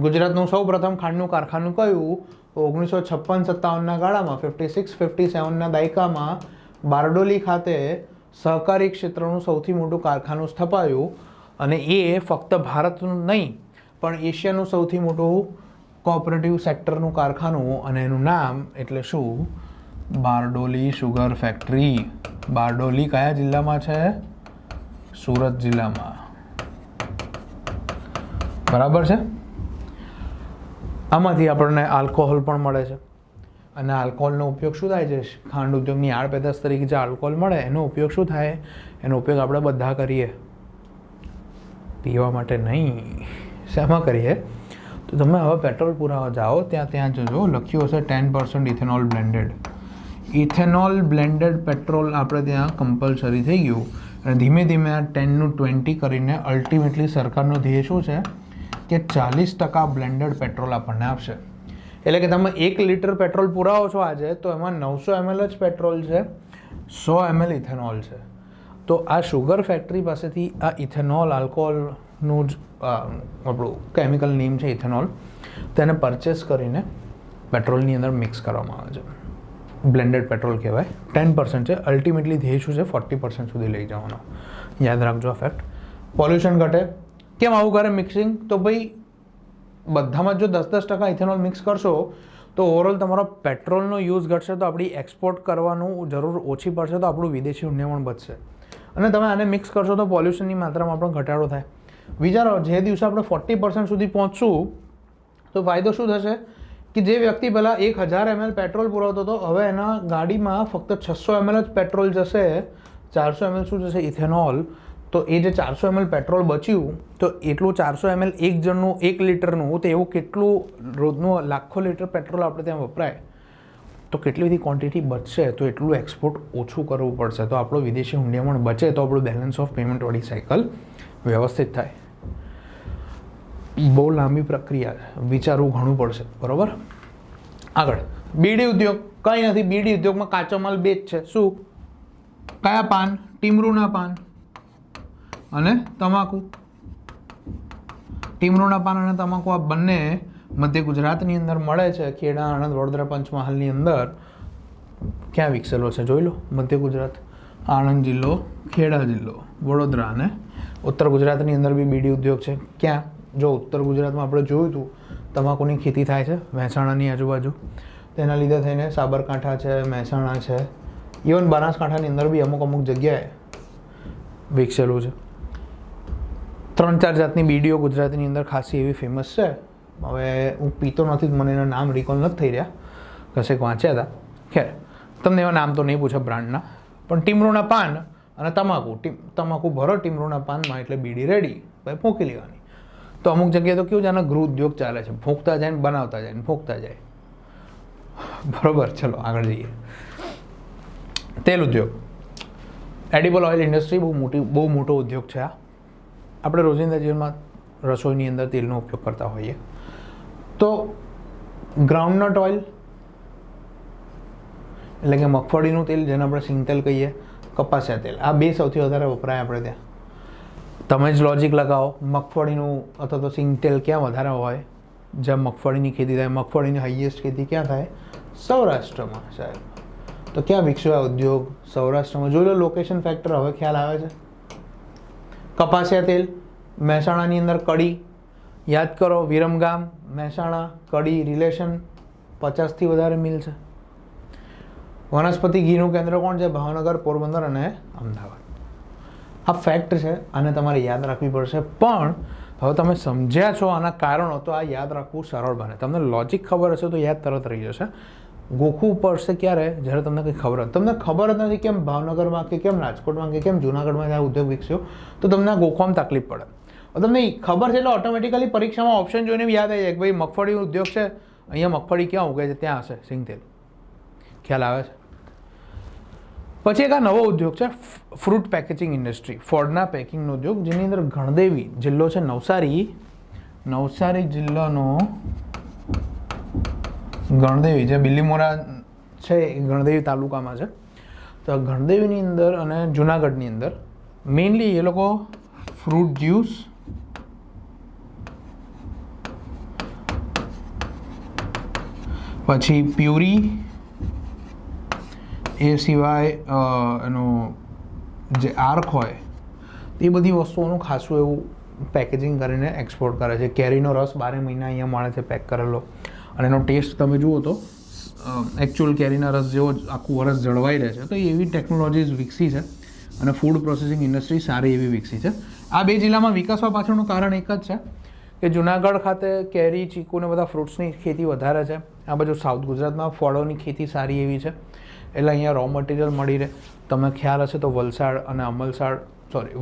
ગુજરાતનું સૌ પ્રથમ ખાંડનું કારખાનું કયું? 1956-57ના ગાળામાં 56-57ના દાયકામાં બારડોલી ખાતે સહકારી ક્ષેત્રનું સૌથી મોટું કારખાનું સ્થપાયું. અને એ ફક્ત ભારતનું નહીં પણ એશિયાનું સૌથી મોટું કોઓપરેટિવ સેક્ટરનું કારખાનું. અને એનું નામ એટલે શું? Bardoli sugar factory. બારડોલી કયા જિલ્લામાં છે? સુરત જિલ્લામાં. બરાબર છે. આમાંથી આપણને આલ્કોહોલ પણ મળે છે. અને આલ્કોહોલનો ઉપયોગ શું થાય છે? ખાંડ ઉદ્યોગની આડ પેદાશ તરીકે જે આલ્કોહોલ મળે એનો ઉપયોગ શું થાય? એનો ઉપયોગ આપણે બધા કરીએ, પીવા માટે નહીં. શેમાં કરીએ? તો તમે હવે પેટ્રોલ પુરાવા જાઓ ત્યાં જોજો લખ્યું હશે 10% ethanol blended. Ethanol blended petrol આપણે ત્યાં કમ્પલસરી થઈ ગયું. અને ધીમે ધીમે આ 10નું 20 કરીને અલ્ટિમેટલી સરકારનો ધ્યેય શું છે કે 40% બ્લેન્ડેડ પેટ્રોલ આપણને આપશે. એટલે કે તમે 1 લીટર પેટ્રોલ પુરાવો છો આજે તો એમાં 900 ml જ પેટ્રોલ છે, 100 ml ઇથેનોલ છે. તો આ શુગર ફેક્ટરી પાસેથી આ ઇથેનોલ, આલ્કોહોલનું જ આપણું કેમિકલ નેમ છે ઇથેનોલ, તેને પરચેસ કરીને પેટ્રોલની અંદર મિક્સ કરવામાં આવે છે. બ્લેન્ડેડ પેટ્રોલ કહેવાય. 10% છે. અલ્ટિમેટલી ધ્યેય શું છે? 40% સુધી લઈ જવાનો. યાદ રાખજો આ ફેક્ટ. પોલ્યુશન ઘટે. કેમ આવું કરે મિક્સિંગ? તો ભાઈ બધામાં જો 10% ઇથેનોલ મિક્સ કરશો તો ઓવરઓલ તમારો પેટ્રોલનો યુઝ ઘટશે, તો આપણી એક્સપોર્ટ કરવાનું જરૂર ઓછી પડશે, તો આપણું વિદેશી ઉન્નયન બચશે. અને તમે આને મિક્સ કરશો તો પોલ્યુશનની માત્રામાં પણ ઘટાડો થાય. વિચારો, જે દિવસે આપણે 40% સુધી પહોંચશું તો ફાયદો શું થશે કે જે વ્યક્તિ પહેલાં 1000 ml પેટ્રોલ પુરાવતો હતો, હવે એના ગાડીમાં ફક્ત 600 ml જ પેટ્રોલ જશે. 400 ml શું જશે? ઇથેનોલ. તો એ જે 400 ml પેટ્રોલ બચ્યું, તો એટલું 400 ml એક જણનું 1 લીટરનું, તો એવું કેટલું રોજનું લાખો લીટર પેટ્રોલ આપણે ત્યાં વપરાય, તો કેટલી બધી ક્વોન્ટિટી બચશે, તો એટલું એક્સપોર્ટ ઓછું કરવું પડશે. તો આપણો વિદેશી હુંડિયામણ બચે તો આપણું બેલેન્સ ઓફ પેમેન્ટવાળી સાયકલ વ્યવસ્થિત થાય. બહુ લાંબી પ્રક્રિયા છે, વિચારવું ઘણું પડશે. બરાબર. આગળ બીડી ઉદ્યોગ. કંઈ નથી, બીડી ઉદ્યોગમાં કાચો માલ બે જ છે. શું? કયા પાન? ટીમરૂના પાન અને તમાકુ. ટીમરૂના પાન અને તમાકુ આ બંને મધ્ય ગુજરાતની અંદર મળે છે. ખેડા, આણંદ, વડોદરા, પંચમહાલની અંદર ક્યાં વિકસેલો છે? જોઈ લો. મધ્ય ગુજરાત, આણંદ જિલ્લો, ખેડા જિલ્લો, વડોદરા અને ઉત્તર ગુજરાતની અંદર બી બીડી ઉદ્યોગ છે. ક્યાં? જો ઉત્તર ગુજરાતમાં આપણે જોયું હતું તમાકુની ખેતી થાય છે મહેસાણાની આજુબાજુ. તેના લીધે થઈને સાબરકાંઠા છે, મહેસાણા છે, ઇવન બનાસકાંઠાની અંદર બી અમુક જગ્યાએ વિકસેલું છે. 3-4 જાતની બીડીઓ ગુજરાતની અંદર ખાસી એવી ફેમસ છે. હવે હું પીતો નથી, મને એના નામ રિકોલ નથી થઈ રહ્યા, કશેક વાંચ્યા હતા. ખેર, તમને એવા નામ તો નહીં પૂછે બ્રાન્ડના. પણ ટીમરૂના પાન અને તમાકુ ભરો ટીમરૂના પાનમાં એટલે બીડી રેડી, ભાઈ ફૂંકી લેવાની. તો અમુક જગ્યાએ તો કેવું છે, આના ગૃહ ઉદ્યોગ ચાલે છે. ફૂંકતા જાય ને બનાવતા જાય ને ફૂંકતા જાય. બરાબર. ચલો આગળ જઈએ. તેલ ઉદ્યોગ. એડિબલ ઓઇલ ઇન્ડસ્ટ્રી બહુ મોટો ઉદ્યોગ છે આ. આપણે રોજિંદા જીવનમાં રસોઈની અંદર તેલનો ઉપયોગ કરતા હોઈએ. તો ગ્રાઉન્ડનટ ઓઇલ એટલે કે મગફળીનું તેલ, જેને આપણે સિંગતેલ કહીએ, કપાસિયા તેલ, આ બે સૌથી વધારે વપરાય આપણે ત્યાં. તમે જ લોજિક લગાવો, મગફળીનું અથવા તો સિંગતેલ ક્યાં વધારે હોય? જ્યાં મગફળીની ખેતી થાય. મગફળીની હાઈએસ્ટ ખેતી ક્યાં થાય? સૌરાષ્ટ્રમાં સાહેબ. તો ક્યાં વિકસ્યો આ ઉદ્યોગ? સૌરાષ્ટ્રમાં. જોઈ લો લોકેશન ફેક્ટર, હવે ખ્યાલ આવે છે. કપાસિયા તેલ મહેસાણાની અંદર, કડી યાદ કરો, વિરમગામ, મહેસાણા, કડી રિલેશન 50થી વધારે મિલ છે. વનસ્પતિ ઘીનું કેન્દ્ર કોણ છે? ભાવનગર, પોરબંદર અને અમદાવાદ. આ ફેક્ટ છે, આને તમારે યાદ રાખવી પડશે. પણ હવે તમે સમજ્યા છો આના કારણો, તો આ યાદ રાખવું સરળ બને. તમને લોજિક ખબર હશે તો યાદ તરત રહી જશે. ગોખવું પડશે ક્યારે? જ્યારે તમને કંઈ ખબર હોય. તમને ખબર જ નથી કેમ ભાવનગરમાં કે કેમ રાજકોટમાં કે કેમ જુનાગઢમાં આ ઉદ્યોગ વિકસ્યો, તો તમને આ ગોખવામાં તકલીફ પડે. તમને ખબર છે એટલે ઓટોમેટિકલી પરીક્ષામાં ઓપ્શન જોઈને યાદ આવી જાય કે ભાઈ મગફળી ઉદ્યોગ છે, અહીંયા મગફળી ક્યાં ઉગે છે? ત્યાં હશે સિંગતેલ. ખ્યાલ આવે છે? પછી એક આ નવો ઉદ્યોગ છે ફ્રૂટ પેકેજિંગ ઇન્ડસ્ટ્રી, ફોડના પેકિંગનો ઉદ્યોગ, જેની અંદર ગણદેવી જિલ્લો છે નવસારી જિલ્લાનો ગણદેવી જે બિલીમોરા છે એ ગણદેવી તાલુકામાં છે. તો ગણદેવીની અંદર અને જુનાગઢની અંદર મેઇનલી એ લોકો ફ્રૂટ જ્યુસ, પછી પ્યુરી, એ સિવાય એનો જે આર્ક હોય એ બધી વસ્તુઓનું ખાસું એવું પેકેજિંગ કરીને એક્સપોર્ટ કરે છે. કેરીનો રસ 12 મહિના અહીંયા મળે છે પેક કરેલો, અને એનો ટેસ્ટ તમે જુઓ તો એકચ્યુઅલ કેરીના રસ જેવો જ આખું વરસ જળવાઈ રહે છે. તો એવી ટેકનોલોજીસ વિકસી છે અને ફૂડ પ્રોસેસિંગ ઇન્ડસ્ટ્રી સારી એવી વિકસી છે. આ બે જિલ્લામાં વિકસવા પાછળનું કારણ એક જ છે કે જુનાગઢ ખાતે કેરી, ચીકુ ને બધા ફ્રૂટ્સની ખેતી વધારે છે. આ બાજુ સાઉથ ગુજરાતમાં ફળોની ખેતી સારી એવી છે, એટલે અહીંયા રો મટીરિયલ મળી રહે. તમને ખ્યાલ હશે તો વલસાડ અને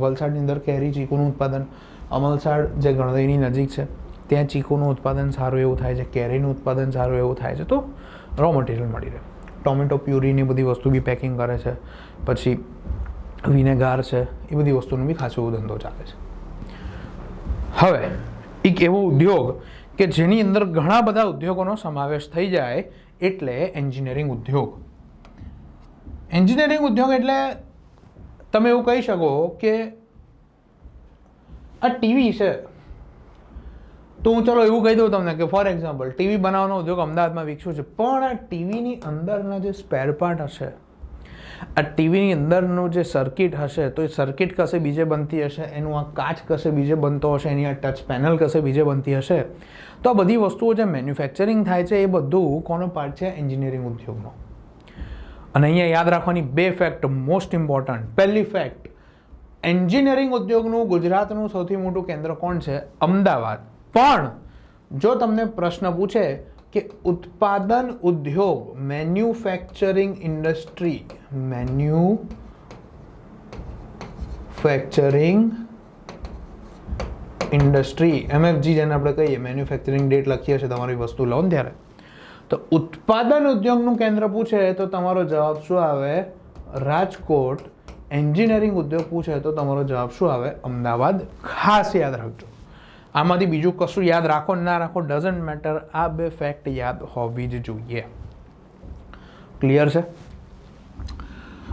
વલસાડની અંદર કેરી, ચીકુનું ઉત્પાદન, અમલસાડ જે ગણદેવીની નજીક છે ત્યાં ચીકુનું ઉત્પાદન સારું એવું થાય છે, કેરીનું ઉત્પાદન સારું એવું થાય છે. તો રો મટીરિયલ મળી રહે. ટોમેટો પ્યુરીની બધી વસ્તુ બી પેકિંગ કરે છે, પછી વિનેગાર છે, એ બધી વસ્તુનો બી ખાસો એવો ધંધો ચાલે છે. હવે એક એવો ઉદ્યોગ કે જેની અંદર ઘણા બધા ઉદ્યોગોનો સમાવેશ થઈ જાય એટલે એન્જિનિયરિંગ ઉદ્યોગ. એન્જિનિયરિંગ ઉદ્યોગ એટલે તમે એવું કહી શકો કે આ ટીવી છે, તો હું ચલો એવું કહી દઉં તમને કે ફોર એક્ઝામ્પલ ટીવી બનાવવાનો ઉદ્યોગ અમદાવાદમાં વિકસ્યો છે, પણ આ ટીવીની અંદરના જે સ્પેર પાર્ટ હશે, આ ટીવીની અંદરનું જે સર્કિટ હશે, તો એ સર્કિટ કશે બીજે બનતી હશે, એનું આ કાચ કશે બીજે બનતો હશે, એની આ ટચ પેનલ કશે બીજે બનતી હશે. તો આ બધી વસ્તુઓ જે મેન્યુફેક્ચરિંગ થાય છે એ બધું કોનો પાર્ટ છે? એન્જિનિયરિંગ ઉદ્યોગનો. અને અહીંયા યાદ રાખવાની બે ફેક્ટ મોસ્ટ ઇમ્પોર્ટન્ટ. પહેલી ફેક્ટ, એન્જિનિયરિંગ ઉદ્યોગનું ગુજરાતનું સૌથી મોટું કેન્દ્ર કોણ છે? અમદાવાદ. પણ જો તમને પ્રશ્ન પૂછે કે ઉત્પાદન ઉદ્યોગ, મેન્યુફેક્ચરિંગ ઇન્ડસ્ટ્રી, MFG જેને આપણે કહીએ, મેન્યુફેક્ચરિંગ ડેટ લખીએ છીએ તમારી વસ્તુ લો ને ત્યારે, તો ઉત્પાદન ઉદ્યોગનું કેન્દ્ર પૂછે તો તમારો જવાબ શું આવે? રાજકોટ. એન્જિનિયરિંગ ઉદ્યોગ પૂછે તો તમારો જવાબ શું આવે? અમદાવાદ. ખાસ યાદ રાખજો. આમાંથી બીજું કશું યાદ રાખો ના રાખો ડઝન્ટ મેટર, આ બે ફેક્ટ યાદ હોવી જ જોઈએ. ક્લિયર છે?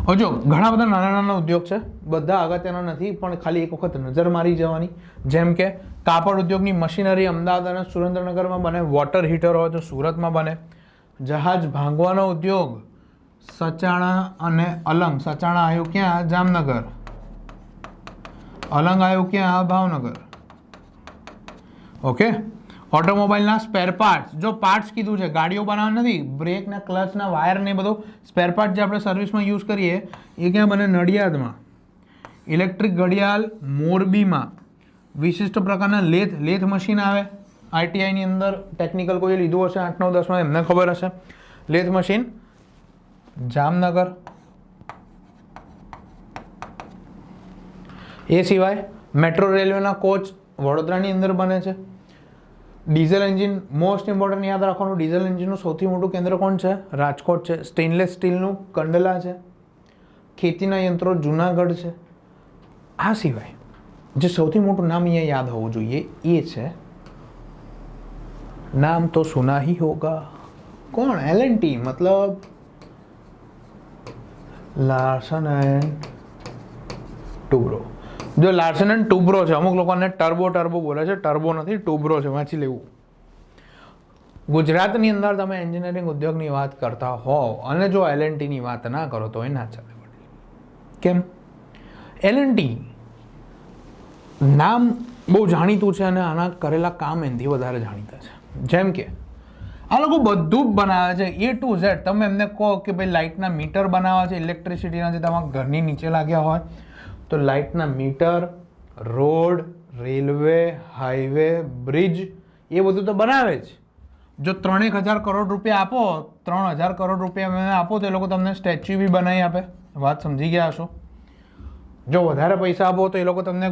હવે જો ઘણા બધા નાના નાના ઉદ્યોગ છે, બધા અગત્યના નથી, પણ ખાલી એક વખત નજર મારી જવાની. જેમ કે કાપડ ઉદ્યોગની મશીનરી અમદાવાદ અને સુરેન્દ્રનગરમાં બને, વોટર હીટર હોય તો સુરતમાં બને. જહાજ ભાંગવાનો ઉદ્યોગ સચાણા અને અલંગ. સચાણા આવ્યું ક્યાં? જામનગર. અલંગ આવ્યું ક્યાં? ભાવનગર. ઓકે. ઓટોમોબાઈલના સ્પેર પાર્ટ્સ, જો પાર્ટ્સ કીધું છે, ગાડીઓ બનાવવા નથી, બ્રેકના, ક્લચના વાયર ને બધો સ્પેર પાર્ટ જે આપણે સર્વિસમાં યુઝ કરીએ એ ક્યાં બને? નડિયાદમાં. ઇલેક્ટ્રિક ઘડિયાળ મોરબીમાં. વિશિષ્ટ પ્રકારના લેથ મશીન આવે આઈટીઆઈની અંદર. ટેકનિકલ કોઈ લીધું હશે 8, 9, 10માં એમને ખબર હશે. Lathe machine Jamnagar. એ સિવાય મેટ્રો રેલવેના કોચ વડોદરાની અંદર બને છે. ડીઝલ એન્જિન મોસ્ટ ઇમ્પોર્ટન્ટ યાદ રાખવાનું, ડીઝલ એન્જિનનું સૌથી મોટું કેન્દ્ર કોણ છે? રાજકોટ છે. સ્ટેનલેસ સ્ટીલનું કંડલા છે. ખેતીના યંત્રો જુનાગઢ છે. આ સિવાય જે સૌથી મોટું નામ અહીંયા યાદ હોવું જોઈએ એ છે, નામ તો સુના ही होगा. કોણ? L&T, મતલબ લાર્સન એન્ડ ટુબ્રો. જો લાર્સન એન્ડ ટુબ્રો છે, અમુક લોકોને ટર્બો બોલે છે, ટર્બો નથી, ટુબ્રો છે, વાંચી લેવું. ગુજરાતની અંદર તમે એન્જિનિયરિંગ ઉદ્યોગની વાત કરતા હોવ અને જો L&Tની વાત ના કરો તો એ ના ચાલે. કેમ? L&T નામ બહુ જાણીતું છે અને આના કરેલા કામ એનાથી વધારે જાણીતા છે. જેમ કે આ લોકો બધું જ બનાવે છે A to Z. તમે એમને કહો કે ભાઈ લાઇટના મીટર બનાવે છે, ઇલેક્ટ્રિસિટીના જે તમારા ઘરની નીચે લાગ્યા હોય તો લાઇટના meter, road, railway, highway, bridge એ બધું તો બનાવે જ. જો 3,000 કરોડ રૂપિયા આપો, 3,000 કરોડ રૂપિયા મેં આપો તો એ લોકો તમને સ્ટેચ્યુ બી બનાવી આપે. વાત સમજી ગયા હશો? જો વધારે પૈસા આપો તો એ લોકો તમને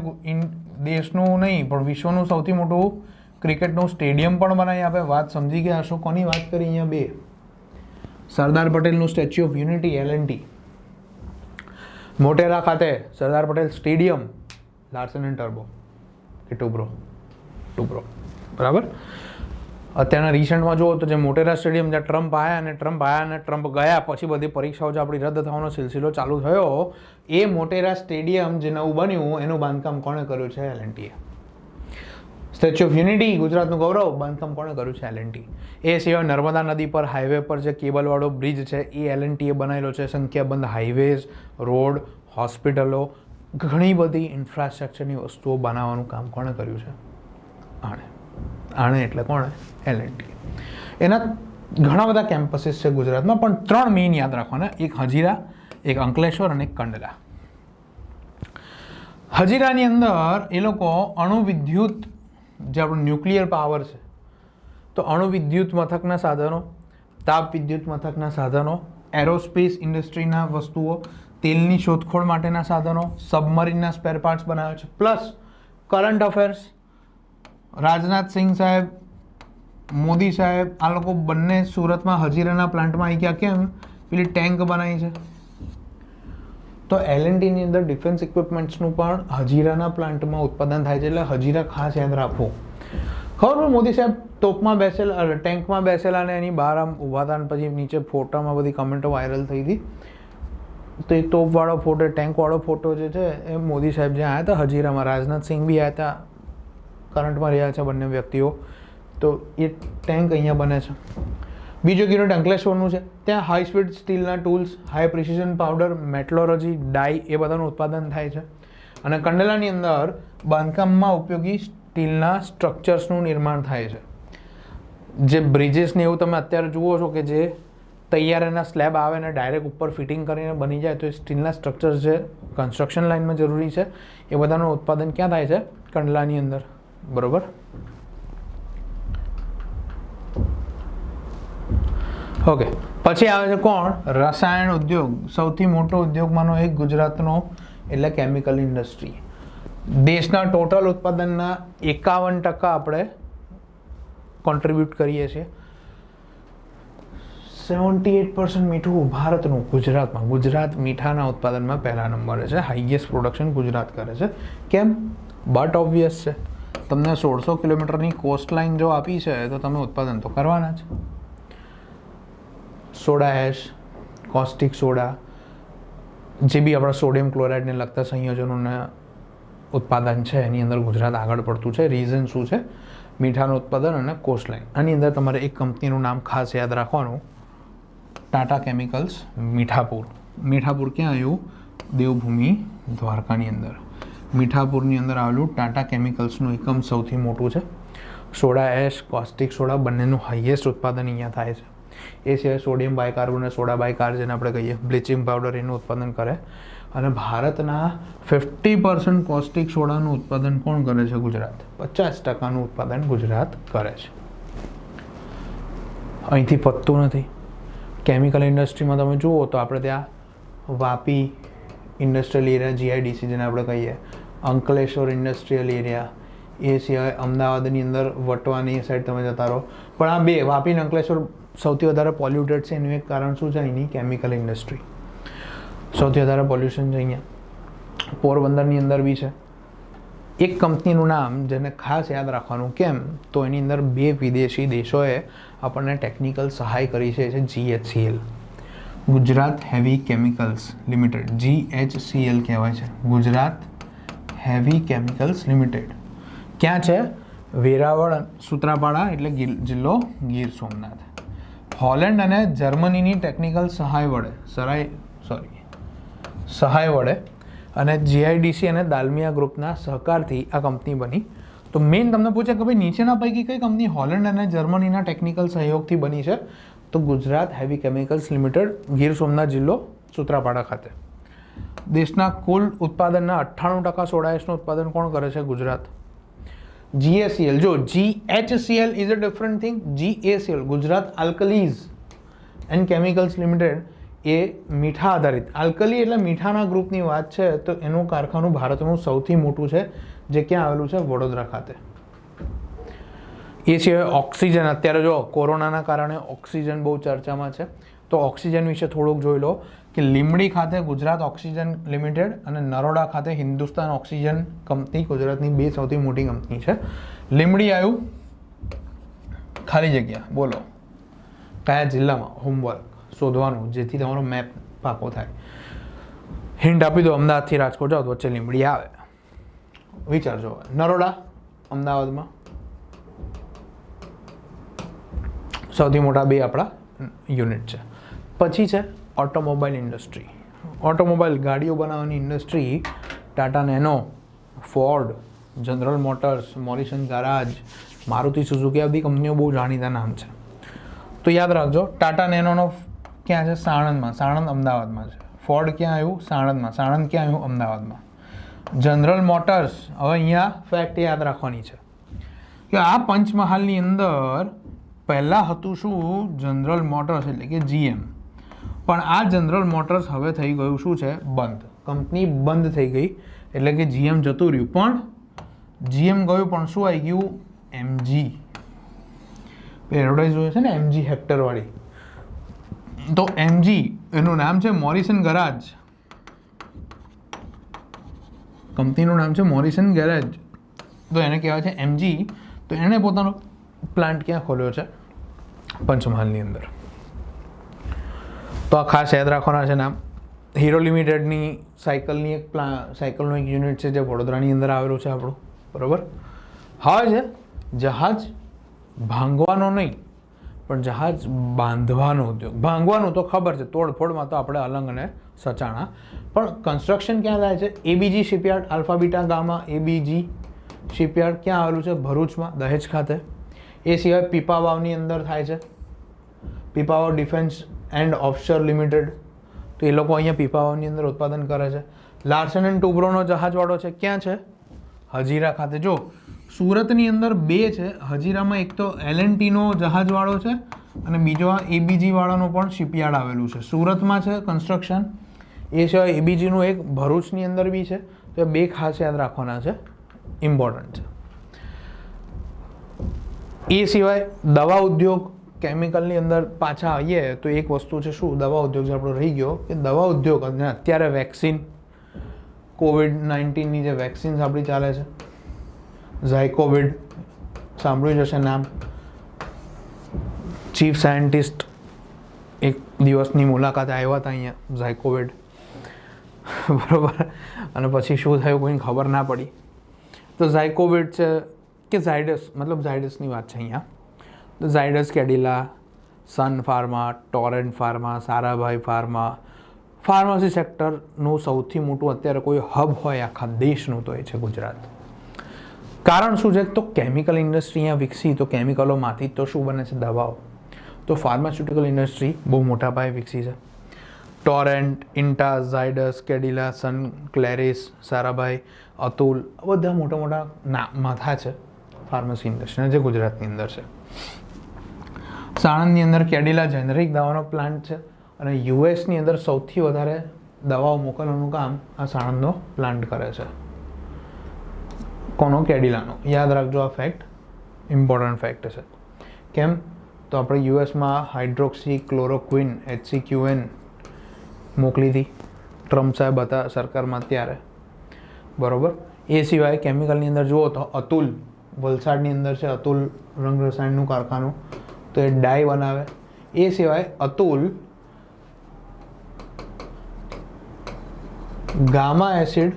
દેશનું નહીં પણ વિશ્વનું સૌથી મોટું ક્રિકેટનું સ્ટેડિયમ પણ બનાવી આપે. વાત સમજી ગયા હશો? કોની વાત કરી અહીંયા? બે. સરદાર પટેલનું statue of unity L&T. Motera ખાતે Sardar Patel stadium Larsen and turbo કે ટુબ્રો. બરાબર. અત્યારના રિસેન્ટમાં જુઓ તો જે મોટેરા સ્ટેડિયમ જ્યાં ટ્રમ્પ આવ્યા અને ટ્રમ્પ ગયા પછી બધી પરીક્ષાઓ જે આપણી રદ થવાનો સિલસિલો ચાલુ થયો, એ મોટેરા સ્ટેડિયમ જે નવું બન્યું એનું બાંધકામ કોણે કર્યું છે? L&T. સ્ટેચ્યુ ઓફ યુનિટી ગુજરાતનું ગૌરવ, બાંધકામ કોણે કર્યું છે? L&T. એ સિવાય નર્મદા નદી પર હાઈવે પર જે કેબલવાળો બ્રિજ છે એ L&Tએ બનાવેલો છે. સંખ્યાબંધ હાઈવેઝ, રોડ, હોસ્પિટલો, ઘણી બધી ઇન્ફ્રાસ્ટ્રક્ચરની વસ્તુઓ બનાવવાનું કામ કોણે કર્યું છે? આણે એટલે કોણે? L&T. એના ઘણા બધા કેમ્પસીસ છે ગુજરાતમાં, પણ 3 મેઇન યાદ રાખવાના. એક હજીરા, એક અંકલેશ્વર અને એક કંડલા. હજીરાની અંદર એ લોકો અણુ વિદ્યુત જે આપણું ન્યુક્લિયર પાવર છે તો અણુ વિદ્યુત મથકના સાધનો, તાપ વિદ્યુત મથકના સાધનો, એરોસ્પેસ ઇન્ડસ્ટ્રીના વસ્તુઓ, તેલની શોધખોળ માટેના સાધનો, સબમરીનના સ્પેર પાર્ટ્સ બનાવે છે. Plus current affairs, Rajnath Singh સાહેબ, મોદી સાહેબ, આ લોકો બંને સુરતમાં હજીરાના પ્લાન્ટમાં આવી ગયા. કેમ? પેલી ટેન્ક બનાવી છે. તો L&Tની અંદર ડિફેન્સ ઇક્વિપમેન્ટ્સનું પણ હજીરાના પ્લાન્ટમાં ઉત્પાદન થાય છે. એટલે હજીરા ખાસ યાદ રાખવું. ખબર મોદી સાહેબ તોપમાં બેસેલા, ટેન્કમાં બેસેલા અને એની બહાર આમ ઊભા હતા અને પછી નીચે ફોટામાં બધી કમેન્ટો વાયરલ થઈ હતી. તો એ તોપવાળો ફોટો, ટેન્કવાળો ફોટો જે છે એ મોદી સાહેબ જ્યાં આવ્યા હતા હજીરામાં, રાજનાથ સિંહ બી આવ્યા હતા, કરંટમાં રહ્યા છે બંને વ્યક્તિઓ. તો એ ટેન્ક અહીંયા બને છે. બીજો યુનિટ અંકલેશ્વરનું છે. ત્યાં હાઈ સ્પીડ સ્ટીલના ટૂલ્સ, હાઈ પ્રિસિઝન પાવડર, મેટલોરોજી, ડાઈ એ બધાનું ઉત્પાદન થાય છે. અને કંડલાની અંદર બાંધકામમાં ઉપયોગી સ્ટીલના સ્ટ્રક્ચર્સનું નિર્માણ થાય છે. જે બ્રિજીસને એવું તમે અત્યારે જુઓ છો કે જે તૈયાર એના સ્લેબ આવે ને ડાયરેક્ટ ઉપર ફિટિંગ કરીને બની જાય, તો એ સ્ટીલના સ્ટ્રક્ચર્સ જે કન્સ્ટ્રક્શન લાઇનમાં જરૂરી છે એ બધાનું ઉત્પાદન ક્યાં થાય છે? કંડલાની અંદર. બરોબર. ઓકે. પછી આવે છે કોણ? રસાયણ ઉદ્યોગ. સૌથી મોટો ઉદ્યોગમાંનો એક ગુજરાતનો એટલે કેમિકલ ઇન્ડસ્ટ્રી. દેશના ટોટલ ઉત્પાદનના 51% આપણે કોન્ટ્રીબ્યુટ કરીએ છીએ. 78% મીઠું ભારતનું ગુજરાતમાં. ગુજરાત મીઠાના ઉત્પાદનમાં પહેલા નંબરે છે. હાઈએસ્ટ પ્રોડક્શન ગુજરાત કરે છે. કેમ? બટ ઓબ્વિયસ છે. તમને 1600 કિલોમીટરની કોસ્ટ લાઇન જો આપી છે તો તમે ઉત્પાદન તો કરવાના જ. સોડા એશ, કોસ્ટિક સોડા, જે બી આપણા સોડિયમ ક્લોરાઇડને લગતા સંયોજનોના ઉત્પાદન છે એની અંદર ગુજરાત આગળ પડતું છે. રીઝન શું છે? મીઠાનું ઉત્પાદન અને કોસ્ટ લાઇન. આની અંદર તમારે એક કંપનીનું નામ ખાસ યાદ રાખવાનું, ટાટા કેમિકલ્સ મીઠાપુર. મીઠાપુર ક્યાં આવ્યું? દેવભૂમિ દ્વારકાની અંદર. મીઠાપુરની અંદર આવેલું ટાટા કેમિકલ્સનું એકમ સૌથી મોટું છે. સોડા એશ, કોસ્ટિક સોડા બંનેનું હાઈએસ્ટ ઉત્પાદન અહીંયા થાય છે. એ સિવાય સોડિયમ બાયકાર્બોનેટ અને સોડા બાયકાર જેને આપણે કહીએ, બ્લીચિંગ પાવડર એનું ઉત્પાદન કરે. અને ભારતના 50% કોસ્ટિક સોડાનું ઉત્પાદન કોણ કરે છે? ગુજરાત. 50%નું ઉત્પાદન ગુજરાત કરે છે. અહીંથી પતતું નથી. કેમિકલ ઇન્ડસ્ટ્રીમાં તમે જુઓ તો આપણે ત્યાં વાપી ઇન્ડસ્ટ્રીયલ એરિયા, GIDC જેને આપણે કહીએ, અંકલેશ્વર ઇન્ડસ્ટ્રીયલ એરિયા, એ સિવાય અમદાવાદની અંદર વટવાની સાઈડ તમે જતા રહો. પણ આ બે વાપી અને અંકલેશ્વર સૌથી વધારે પોલ્યુટેડ છે. એનું એક કારણ શું છે? અહીંની કેમિકલ ઇન્ડસ્ટ્રી. સૌથી વધારે પોલ્યુશન છે અહીંયા. પોરબંદરની અંદર બી છે. એક કંપનીનું નામ જેને ખાસ યાદ રાખવાનું. કેમ? તો એની અંદર 2 વિદેશી દેશોએ આપણને ટેકનિકલ સહાય કરી છે. એ છે GHCL, Gujarat heavy chemicals limited. GHCL કહેવાય છે, ગુજરાત હેવી કેમિકલ્સ લિમિટેડ. ક્યાં છે? વેરાવળ સૂત્રાપાડા એટલે જિલ્લો ગીર સોમનાથ. હોલેન્ડ અને જર્મનીની ટેકનિકલ સહાય વડે અને જીઆઈડીસી અને દાલમિયા ગ્રુપના સહકારથી આ કંપની બની. તો મેઇન તમને પૂછે કે ભાઈ નીચેના પૈકી કઈ કંપની હોલેન્ડ અને જર્મનીના ટેકનિકલ સહયોગથી બની છે? તો Gujarat heavy chemicals limited, Gir Somnath જિલ્લો, સૂત્રાપાડા ખાતે. દેશના કુલ ઉત્પાદનના 98% સોડા એશનું ઉત્પાદન કોણ કરે છે? ગુજરાત. GACL, જો GHCL is a different thing. GACL Gujarat alkalies and chemicals limited એ મીઠા આધારિત, આલ્કલી એટલે મીઠાના ગ્રુપની વાત છે. તો એનું કારખાનું ભારતનું સૌથી મોટું છે, જે ક્યાં આવેલું છે? વડોદરા ખાતે. એ સિવાય ઓક્સિજન, અત્યારે જો કોરોનાના કારણે ઓક્સિજન બહુ ચર્ચામાં છે, તો ઓક્સિજન વિશે થોડુંક જોઈ લો કે લીંબડી ખાતે ગુજરાત ઓક્સિજન લિમિટેડ અને નરોડા ખાતે હિન્દુસ્તાન ઓક્સિજન કંપની ગુજરાતની બે સૌથી મોટી કંપની છે. લીંબડી આવ્યું, ખાલી જગ્યા બોલો કયા જિલ્લામાં? હોમવર્ક શોધવાનું, જેથી તમારો મેપ પાકો થાય. હિન્ટ આપી દો, અમદાવાદથી રાજકોટ જાઓ તો વચ્ચે લીંબડી આવે. વિચારજો. નરોડા અમદાવાદમાં સૌથી મોટા બે આપણા યુનિટ છે. પછી છે ઓટોમોબાઈલ ઇન્ડસ્ટ્રી. ઓટોમોબાઈલ ગાડીઓ બનાવવાની industry Tata nano, Ford, general motors, Morrison garage, Maruti Suzuki, આ બધી કંપનીઓ બહુ જાણીતા નામ છે. તો યાદ રાખજો, ટાટા નેનોનો ક્યાં છે? સાણંદમાં. સાણંદ અમદાવાદમાં છે. ફોર્ડ ક્યાં આવ્યું? સાણંદમાં. સાણંદ ક્યાં આવ્યું? અમદાવાદમાં. જનરલ મોટર્સ, હવે અહીંયા ફેક્ટ યાદ રાખવાની છે કે આ પંચમહાલની અંદર પહેલાં હતું શું? જનરલ મોટર્સ એટલે કે GM. પણ આ જનરલ મોટર્સ હવે થઈ ગયું શું છે? બંધ. કંપની બંધ થઈ ગઈ એટલે કે GM જતું રહ્યું. પણ GM ગયું પણ શું આવી ગયું? MG. એડવર્ટાઇઝ જોઈએ છે ને MG હેક્ટરવાળી, તો MG એનું નામ છે મોરિસન ગરાજ. કંપનીનું નામ છે મોરિસન ગેરેજ, તો એને કહેવાય છે MG. તો એણે પોતાનો પ્લાન્ટ ક્યાં ખોલ્યો છે? પંચમહાલની અંદર. તો આ ખાસ યાદ રાખવાના છે નામ. હીરો લિમિટેડની સાયકલનું એક યુનિટ છે જે વડોદરાની અંદર આવેલું છે આપણું, બરાબર. હવે છે જહાજ ભાંગવાનો નહીં, પણ જહાજ બાંધવાનો ઉદ્યોગ. ભાંગવાનું તો ખબર છે, તોડફોડમાં તો આપણે અલંગ અને સચાણા. પણ કન્સ્ટ્રક્શન ક્યાં થાય છે? ABG shipyard, alpha beta gamma ABG shipyard ક્યાં આવેલું છે? ભરૂચમાં, દહેજ ખાતે. એ સિવાય પીપાવાવની અંદર થાય છે, Pipavav defence and offshore limited. તો એ લોકો અહીંયા પીપાવાવની અંદર ઉત્પાદન કરે છે. લાર્સન એન્ડ ટુબ્રોનો જહાજવાળો છે, ક્યાં છે? હજીરા ખાતે. જો સુરતની અંદર બે છે, હજીરામાં એક તો L&Tનો જહાજવાળો છે અને બીજો આ ABG વાળાનું પણ શિપયાર્ડ આવેલું છે. સુરતમાં છે કન્સ્ટ્રક્શન. એ સિવાય ABGનું એક ભરૂચની અંદર બી છે. તો એ બે ખાસ યાદ રાખવાના છે, ઇમ્પોર્ટન્ટ છે. એ સિવાય દવા ઉદ્યોગ, કેમિકલની અંદર પાછા આવીએ તો એક વસ્તુ છે શું? દવા ઉદ્યોગ જે આપણો રહી ગયો, કે દવા ઉદ્યોગ અને અત્યારે વેક્સિન, COVID-19ની જે વેક્સિન્સ આપણી ચાલે છે, ઝાયકોવિડ સાંભળ્યું જશે નામ. ચીફ સાયન્ટિસ્ટ એક દિવસની મુલાકાતે આવ્યા હતા અહીંયા ઝાયકોવિડ, બરાબર. અને પછી શું થયું કોઈને ખબર ના પડી. તો ઝાયકોવિડ છે કે ઝાયડસ, મતલબ ઝાયડસની વાત છે અહીંયા. તો Zydus Cadila, Sun Pharma, Torrent Pharma, Sarabhai Pharma, pharmacy સેક્ટરનું સૌથી મોટું અત્યારે કોઈ હબ હોય આખા દેશનું તો એ છે ગુજરાત. કારણ શું છે? તો કેમિકલ ઇન્ડસ્ટ્રી અહીંયા વિકસી, તો કેમિકલોમાંથી તો શું બને છે? દવાઓ. તો ફાર્માસ્યુટિકલ ઇન્ડસ્ટ્રી બહુ મોટા પાયે વિકસી છે. ટોરેન્ટ, ઇન્ટાસ, ઝાયડસ, કેડિલા, સન, ક્લેરિસ, સારાભાઈ, અતુલ, બધા મોટા મોટા માથા છે ફાર્મસી ઇન્ડસ્ટ્રીના, જે ગુજરાતની અંદર છે. સાણંદની અંદર કેડિલા જેનરિક દવાનો પ્લાન્ટ છે અને યુએસની અંદર સૌથી વધારે દવાઓ મોકલવાનું કામ આ સાણંદનો પ્લાન્ટ કરે છે. કોનો? કેડિલાનો. યાદ રાખજો, આ ફેક્ટ ઇમ્પોર્ટન્ટ ફેક્ટ છે. કેમ? તો આપણે યુએસમાં હાઇડ્રોક્સી ક્લોરોક્વિન HCQN મોકલી હતી ટ્રમ્પ સાહેબ હતા સરકારમાં ત્યારે, બરાબર. એ સિવાય કેમિકલની અંદર જુઓ તો અતુલ વલસાડની અંદર છે, અતુલ રંગ રસાયણનું કારખાનું, તો એ ડાય બનાવે. એ સિવાય અતુલ ગામા એસિડ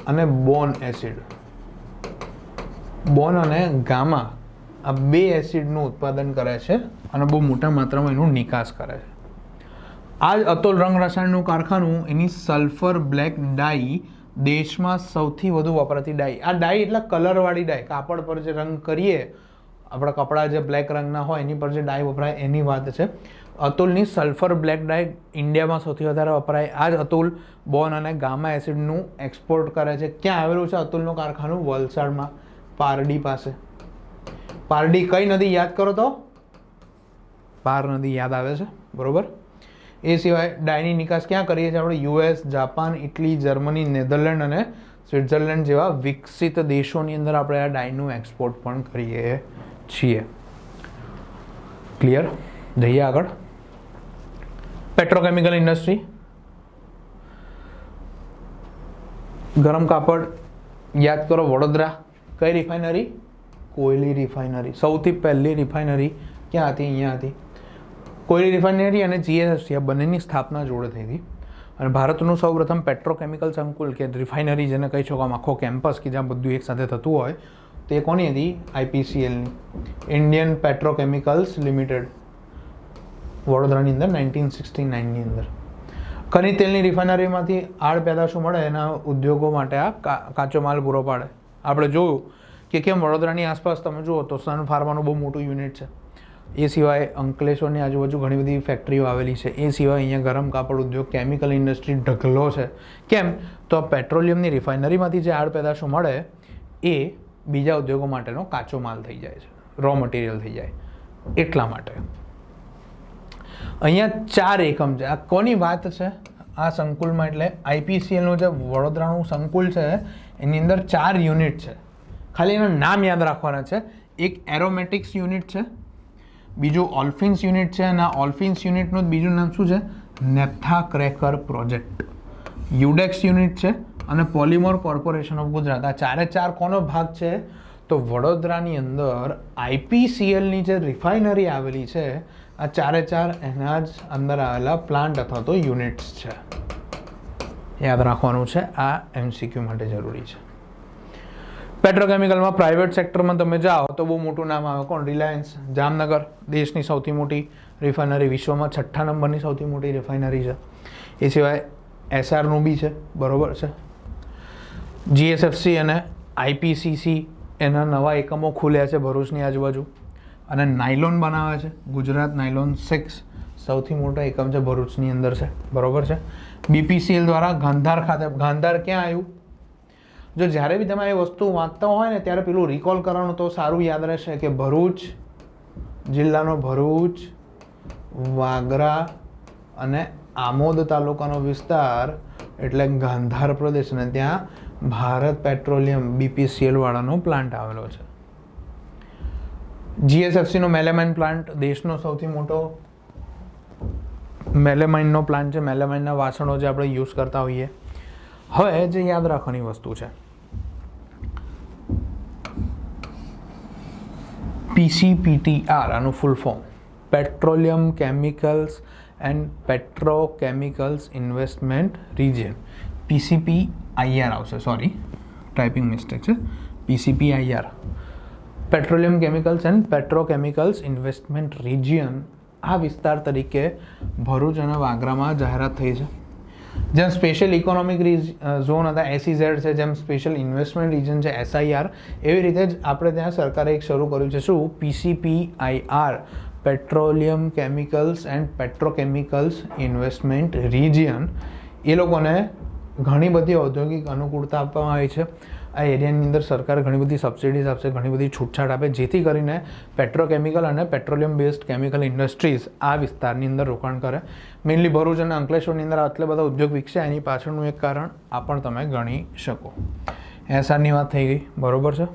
અને બોન એસિડ, બોન અને ગામા આ બે એસિડનું ઉત્પાદન કરે છે અને બહુ મોટા માત્રામાં એનું નિકાસ કરે છે. આ જ અતુલ રંગ રસાયણનું કારખાનું એની સલ્ફર બ્લેક ડાઈ દેશમાં સૌથી વધુ વપરાતી ડાઈ. આ ડાઈ એટલે કલરવાળી ડાઈ, કાપડ પર જે રંગ કરીએ આપણા કપડાં જે બ્લેક રંગના હોય એની પર જે ડાઈ વપરાય એની વાત છે. અતુલની સલ્ફર બ્લેક ડાઈ ઇન્ડિયામાં સૌથી વધારે વપરાય. આ જ અતુલ બોન અને ગામા એસિડનું એક્સપોર્ટ કરે છે. ક્યાં આવેલું છે અતુલનું કારખાનું? વલસાડમાં, પારડી પાસે. પારડી કઈ નદી યાદ કરો તો? પાર નદી યાદ આવે છે, બરોબર. એ સિવાય ડાયની નિકાસ ક્યાં કરીએ છીએ આપણે? US, Japan, Italy, Germany, Netherland અને સ્વિટ્ઝરલેન્ડ જેવા વિકસિત દેશોની અંદર આપણે આ ડાયનું એક્સપોર્ટ પણ કરીએ છીએ. ક્લિયર? જઈએ આગળ. પેટ્રોકેમિકલ ઇન્ડસ્ટ્રી, ગરમ કાપડ યાદ કરો. વડોદરા કઈ રિફાઇનરી? કોયલી રિફાઇનરી. સૌથી પહેલી રિફાઇનરી ક્યાં હતી? અહીંયા હતી. કોયલી રિફાઇનરી અને જીએસએફસી આ બંનેની સ્થાપના જોડે થઈ હતી. અને ભારતનું સૌપ્રથમ પેટ્રોકેમિકલ સંકુલ કે રિફાઇનરી જેને કહી શકો આખો કેમ્પસ કે જ્યાં બધું એક સાથે થતું હોય તે કોની હતી? આઈપીસીએલની, ઇન્ડિયન પેટ્રોકેમિકલ્સ લિમિટેડ, વડોદરાની અંદર 1969ની અંદર. ખનિજ તેલની રિફાઇનરીમાંથી આડ પેદાશો મળે એના ઉદ્યોગો માટે આ કાચો માલ પૂરો પાડે. આપણે જોયું કે કેમ વડોદરાની આસપાસ તમે જુઓ તો સન ફાર્માનું બહુ મોટું યુનિટ છે. એ સિવાય અંકલેશ્વરની આજુબાજુ ઘણી બધી ફેક્ટરીઓ આવેલી છે. એ સિવાય અહીંયા ગરમ કાપડ ઉદ્યોગ, કેમિકલ ઇન્ડસ્ટ્રી ઢગલો છે. કેમ? તો પેટ્રોલિયમની રિફાઇનરીમાંથી જે આડ પેદાશો મળે એ બીજા ઉદ્યોગો માટેનો કાચો માલ થઈ જાય છે, રો મટીરિયલ થઈ જાય. એટલા માટે અહીંયા 4 એકમ છે. આ કોની વાત છે? આ સંકુલમાં એટલે આઈપીસીએલનું જે વડોદરાનું સંકુલ છે એની અંદર 4 યુનિટ છે. ખાલી એના નામ યાદ રાખવાના છે. એક એરોમેટિક્સ યુનિટ છે, બીજું ઓલ્ફિન્સ યુનિટ છે અને આ ઓલ્ફિન્સ યુનિટનું બીજું નામ શું છે? Naphtha cracker project. Udex unit છે અને પોલિમર કોર્પોરેશન ઓફ ગુજરાત. આ 4 કોનો ભાગ છે? તો વડોદરાની અંદર આઈપીસીએલની જે રિફાઇનરી આવેલી છે આ 4 એના જ અંદર આવેલા પ્લાન્ટ અથવા તો યુનિટ્સ છે. યાદ રાખવાનું છે, આ એમસીક્યુ માટે જરૂરી છે. પેટ્રોકેમિકલમાં પ્રાઇવેટ સેક્ટરમાં તમે જાઓ તો બહુ મોટું નામ આવે. કોણ? રિલાયન્સ. જામનગર દેશની સૌથી મોટી રિફાઇનરી, વિશ્વમાં 6ઠ્ઠા નંબરની સૌથી મોટી રિફાઇનરી છે. એ સિવાય એસઆરનું બી છે, બરોબર છે. જીએસએફસી અને આઈપીસીસી એના નવા એકમો ખુલ્યા છે ભરૂચની આજુબાજુ અને નાયલોન બનાવે છે. ગુજરાત નાયલોન 6 સૌથી મોટો એકમ છે ભરૂચની અંદર છે, બરોબર છે. બીપીસીએલ દ્વારા ગાંધાર ખાતે. ગાંધાર ક્યાં આવ્યું? જો જ્યારે બી તમે એ વસ્તુ વાંચતા હોય ને ત્યારે પેલું રિકોલ કરવાનું તો સારું યાદ રહેશે કે ભરૂચ જિલ્લાનો ભરૂચ, વાગરા અને આમોદ તાલુકાનો વિસ્તાર એટલે ગાંધાર પ્રદેશ અને ત્યાં ભારત પેટ્રોલિયમ બીપીસીએલ વાળાનો પ્લાન્ટ આવેલો છે. જીએસએફસીનો મેલેમાઇન પ્લાન્ટ દેશનો સૌથી મોટો મેલેમાઇનનો પ્લાન્ટ છે. મેલેમાઇનના વાસણો જે આપણે યુઝ કરતા હોઈએ. હવે જે યાદ રાખવાની વસ્તુ છે PCPTR, આનું full form petroleum chemicals and petrochemicals investment region. PCPIR આવશે, સોરી ટાઈપિંગ મિસ્ટેક છે. PCPIR petroleum chemicals and petrochemicals investment region. આ વિસ્તાર તરીકે ભરૂચ અને વાગરામાં જાહેરાત થઈ છે. જેમ સ્પેશિયલ ઇકોનોમિક ઝોન હતા SEZ છે, જેમ સ્પેશિયલ ઇન્વેસ્ટમેન્ટ રિજન છે SIR, એવી રીતે જ આપણે ત્યાં સરકારે એક શરૂ કર્યું છે. શું? PCPIR petroleum chemicals and petrochemicals investment region. એ લોકોને ઘણી બધી ઔદ્યોગિક અનુકૂળતા આપવામાં આવી છે. આ એરિયાની અંદર સરકાર ઘણી બધી સબસિડીઝ આપશે, ઘણી બધી છૂટછાટ આપે, જેથી કરીને પેટ્રોકેમિકલ અને પેટ્રોલિયમ બેઝડ કેમિકલ ઇન્ડસ્ટ્રીઝ આ વિસ્તારની અંદર રોકાણ કરે. મેઇનલી ભરૂચ અને અંકલેશ્વરની અંદર આટલા બધા ઉદ્યોગ વિકસ્યા એની પાછળનું એક કારણ આ પણ તમે ગણી શકો. એસઆરની વાત થઈ ગઈ, બરોબર છે.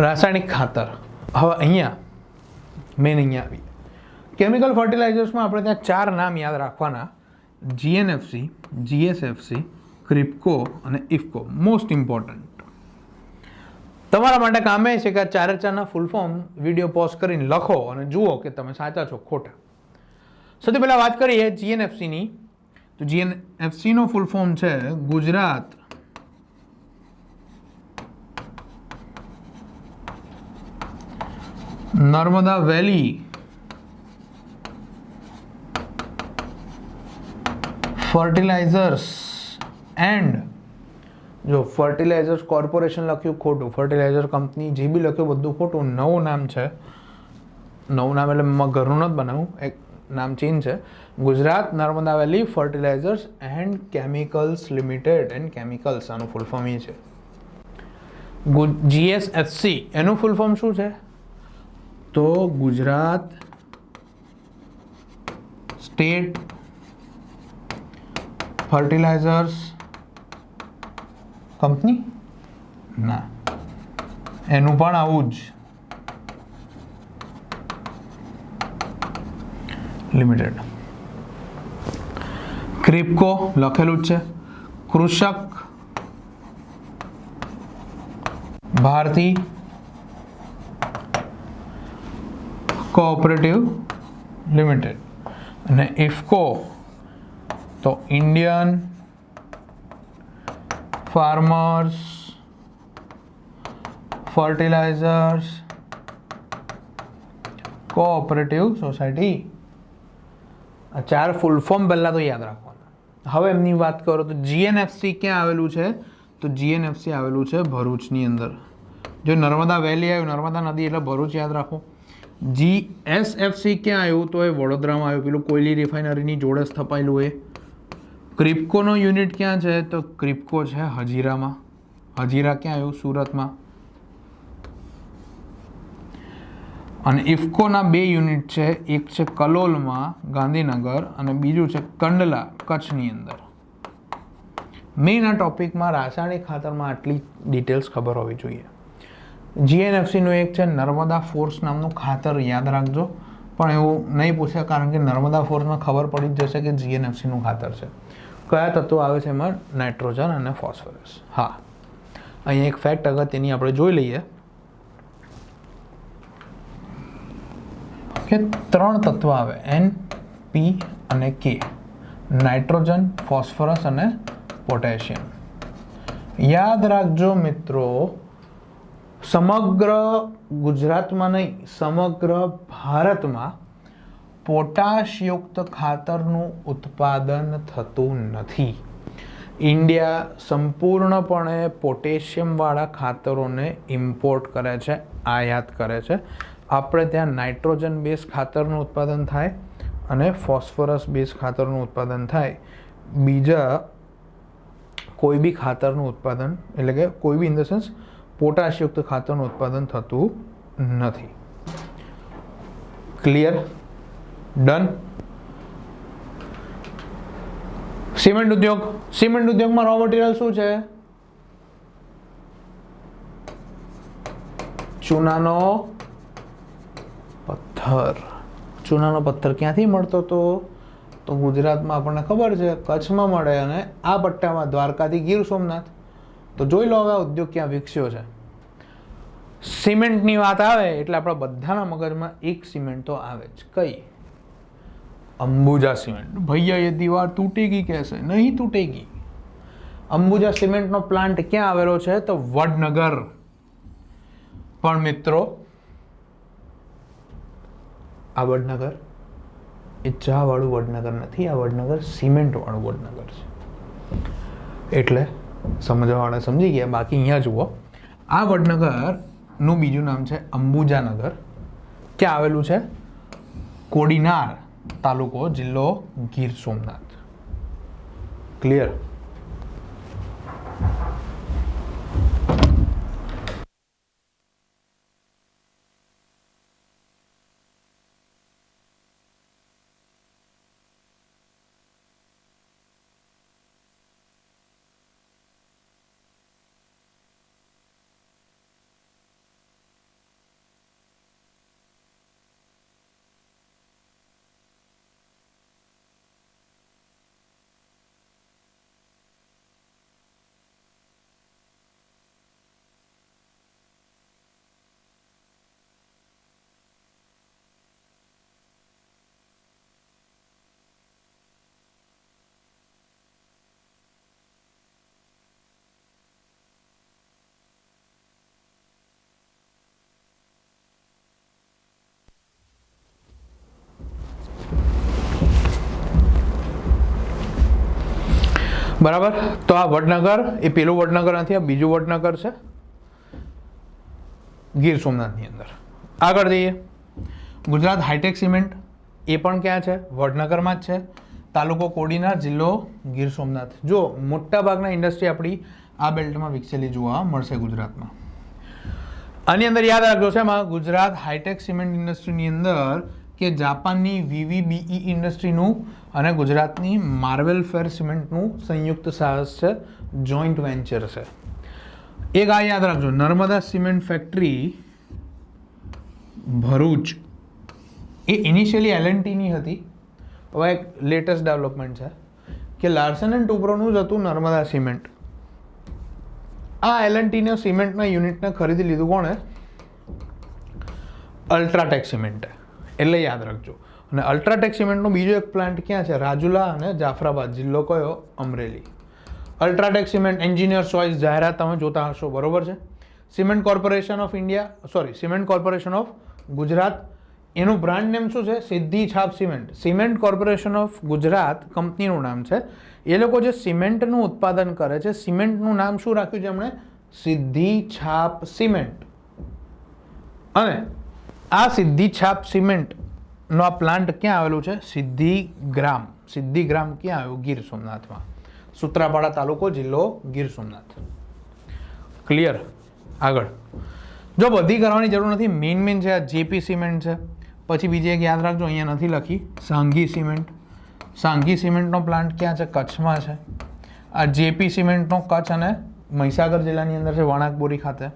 રાસાયણિક ખાતર. હવે અહીંયા આવી કેમિકલ ફર્ટિલાઇઝર્સમાં આપણે ત્યાં 4 નામ યાદ રાખવાના: GNFC, GSFC, ક્રિપ્કો અને ઇફકો. મોસ્ટ ઇમ્પોર્ટન્ટ તમારા માટે કામ એ છે કે આ 4 ફૂલ ફોર્મ વિડીયો પોઝ કરીને લખો અને જુઓ કે તમે સાચા છો ખોટા. સૌથી પહેલાં વાત કરીએ GNFCની. તો GNFC નો ફૂલ ફોર્મ છે Gujarat Narmada valley fertilisers and, જો ફર્ટિલાઇઝર્સ કોર્પોરેશન લખ્યું ખોટું, ફર્ટિલાઇઝર કંપની જે બી લખ્યું બધું ખોટું. નવું નામ છે, નવું નામ એટલે ઘરનું નથી બનાવું, એક નામ ચેન્જ છે. Gujarat Narmada valley fertilisers and chemicals limited and chemicals, આનું ફૂલ ફોર્મ એ છે. GSFC એનું ફૂલ ફોર્મ શું છે? તો ગુજરાત સ્ટેટ ફર્ટિલાઇઝર્સ કંપની, ના એનું પણ આવું જ લિમિટેડ. ક્રિપ્કો લખેલું જ છે. Krishak Bharati cooperative limited. અને ઇફકો તો Indian farmers fertilisers cooperative society. આ 4 ફૂલ ફોર્મ પહેલાં તો યાદ રાખવાના. હવે એમની વાત કરો તો GNFC ક્યાં આવેલું છે? તો GNFC આવેલું છે ભરૂચની અંદર. જો નર્મદા વેલી આવ્યું, નર્મદા નદી એટલે ભરૂચ યાદ રાખો. GSFC ક્યાં આવ્યું? તો એ વડોદરામાં આવ્યું, પેલું કોયલી રિફાઇનરીની જોડે સ્થપાયેલું એ. ક્રિપ્કોનો યુનિટ ક્યાં છે? તો ક્રિપ્કો છે હજીરામાં. હજીરા ક્યાં આવ્યું? સુરતમાં. અને ઇફકોના 2 યુનિટ છે, એક છે કલોલમાં ગાંધીનગર અને બીજું છે કંડલા કચ્છની અંદર. મેઇન આ ટોપિકમાં રાસાયણિક ખાતરમાં આટલી ડિટેલ્સ ખબર હોવી જોઈએ. GNFCનું એક છે નર્મદા ફોર્સ નામનું ખાતર, યાદ રાખજો. પણ એવું નહીં પૂછે કારણ કે નર્મદા ફોર્સમાં ખબર પડી જ જશે કે GNFCનું ખાતર છે. કયા તત્વો આવે છે એમાં? નાઇટ્રોજન અને ફોસ્ફરસ. હા, અહીંયા એક ફેક્ટ અગત્યની આપણે જોઈ લઈએ કે 3 તત્વો આવે, N, P અને K. નાઇટ્રોજન, ફોસ્ફરસ અને પોટેશિયમ. યાદ રાખજો મિત્રો, સમગ્ર ગુજરાતમાં નહીં, સમગ્ર ભારતમાં પોટાશયુક્ત ખાતરનું ઉત્પાદન થતું નથી. ઇન્ડિયા સંપૂર્ણપણે પોટેશિયમવાળા ખાતરોને ઇમ્પોર્ટ કરે છે, આયાત કરે છે. આપણે ત્યાં નાઇટ્રોજન બેઝ ખાતરનું ઉત્પાદન થાય અને ફોસ્ફરસ બેઝ ખાતરનું ઉત્પાદન થાય. બીજા કોઈ બી ખાતરનું ઉત્પાદન, એટલે કે કોઈ બી ઇન ધ સેન્સ પોટાશયુક્ત ખાતરનું ઉત્પાદન થતું નથી. ક્લિયર? ડન. સિમેન્ટ ઉદ્યોગ. સિમેન્ટ ઉદ્યોગમાં રો મટીરિયલ શું છે? ચૂનાનો પથ્થર. ચૂનાનો પથ્થર ક્યાંથી મળતો હતો? તો ગુજરાતમાં આપણને ખબર છે કચ્છમાં મળે અને આ પટ્ટામાં દ્વારકાથી ગીર સોમનાથ. તો જોઈ લો હવે આ ઉદ્યોગ ક્યાં વિકસ્યો છે. સિમેન્ટની વાત આવે એટલે આપણા બધાના મગજમાં એક સિમેન્ટ તો આવે જ. કઈ? અંબુજા સિમેન્ટ. ભૈયા ये दीवार टूटेगी कैसे? नहीं टूटेगी. અંબુજા સિમેન્ટનો પ્લાન્ટ ક્યાં આવેલો છે? તો વડનગર. પણ મિત્રો આ વડનગર એ ચા વાળું વડનગર નથી, આ વડનગર સિમેન્ટ વાળું વડનગર છે. એટલે સમજવાવાળા સમજી ગયા. બાકી અહીંયા જુઓ, આ વડનગરનું બીજું નામ છે અંબુજાનગર. ક્યાં આવેલું છે? કોડીનાર તાલુકો, જિલ્લો ગીર સોમનાથ. ક્લિયર? બરાબર. તો આ વડનગર એ પેલું વડનગર નથી, આ બીજું વડનગર છે ગીર સોમનાથની અંદર. આગળ જઈએ. ગુજરાત હાઈટેક સિમેન્ટ એ પણ ક્યાં છે? વડનગરમાં જ છે. તાલુકો કોડીનાર, જિલ્લો ગીર સોમનાથ. જો મોટા ભાગના ઇન્ડસ્ટ્રી આપણી આ બેલ્ટમાં વિકસેલી જોવા મળશે ગુજરાતમાં. આની અંદર યાદ રાખજો છે એમાં ગુજરાત હાઈટેક સિમેન્ટ ઇન્ડસ્ટ્રીની અંદર કે જાપાનની VVBE ઇન્ડસ્ટ્રીનું અને ગુજરાતની માર્વેલ ફેર સિમેન્ટનું સંયુક્ત સાહસ છે, જોઈન્ટ વેન્ચર છે. એક આ યાદ રાખજો, નર્મદા સિમેન્ટ ફેક્ટરી ભરૂચ એ ઇનિશિયલી L&Tની હતી. હવે એક લેટેસ્ટ ડેવલપમેન્ટ છે કે લાર્સન એન્ડ ટુબ્રોનું જ હતું નર્મદા સિમેન્ટ. આ L&Tના સિમેન્ટના યુનિટને ખરીદી લીધું કોણે? અલ્ટ્રાટેક સિમેન્ટે. એટલે યાદ રાખજો. અને અલ્ટ્રાટેક સિમેન્ટનો બીજો એક પ્લાન્ટ ક્યાં છે? રાજુલા અને જાફરાબાદ, જિલ્લો કયો? Amreli. UltraTech cement engineers choice જાહેરાત તમે જોતા હશો, બરોબર છે. Cement corporation of India, cement corporation of Gujarat, એનું બ્રાન્ડ નેમ શું છે? સિદ્ધિ છાપ cement. Cement corporation of Gujarat કંપનીનું નામ છે. એ લોકો જે સિમેન્ટનું ઉત્પાદન કરે છે, સિમેન્ટનું નામ શું રાખ્યું છે એમણે? સિદ્ધિ છાપ સિમેન્ટ. અને આ સિદ્ધિ છાપ સિમેન્ટનો આ પ્લાન્ટ ક્યાં આવેલું છે? સિદ્ધિગ્રામ. સિદ્ધિગ્રામ ક્યાં આવ્યું? ગીર સોમનાથમાં. સૂત્રાપાડા તાલુકો, જિલ્લો ગીર સોમનાથ. ક્લિયર? આગળ જો બધી કરવાની જરૂર નથી, મેઇન છે આ JP સિમેન્ટ છે. પછી બીજી એક યાદ રાખજો, અહીંયા નથી લખી, સાંઘી સિમેન્ટ. સાંઘી સિમેન્ટનો પ્લાન્ટ ક્યાં છે? કચ્છમાં છે. આ JP સિમેન્ટનો કચ્છ અને મહીસાગર જિલ્લાની અંદર છે, વણાકબોરી ખાતે.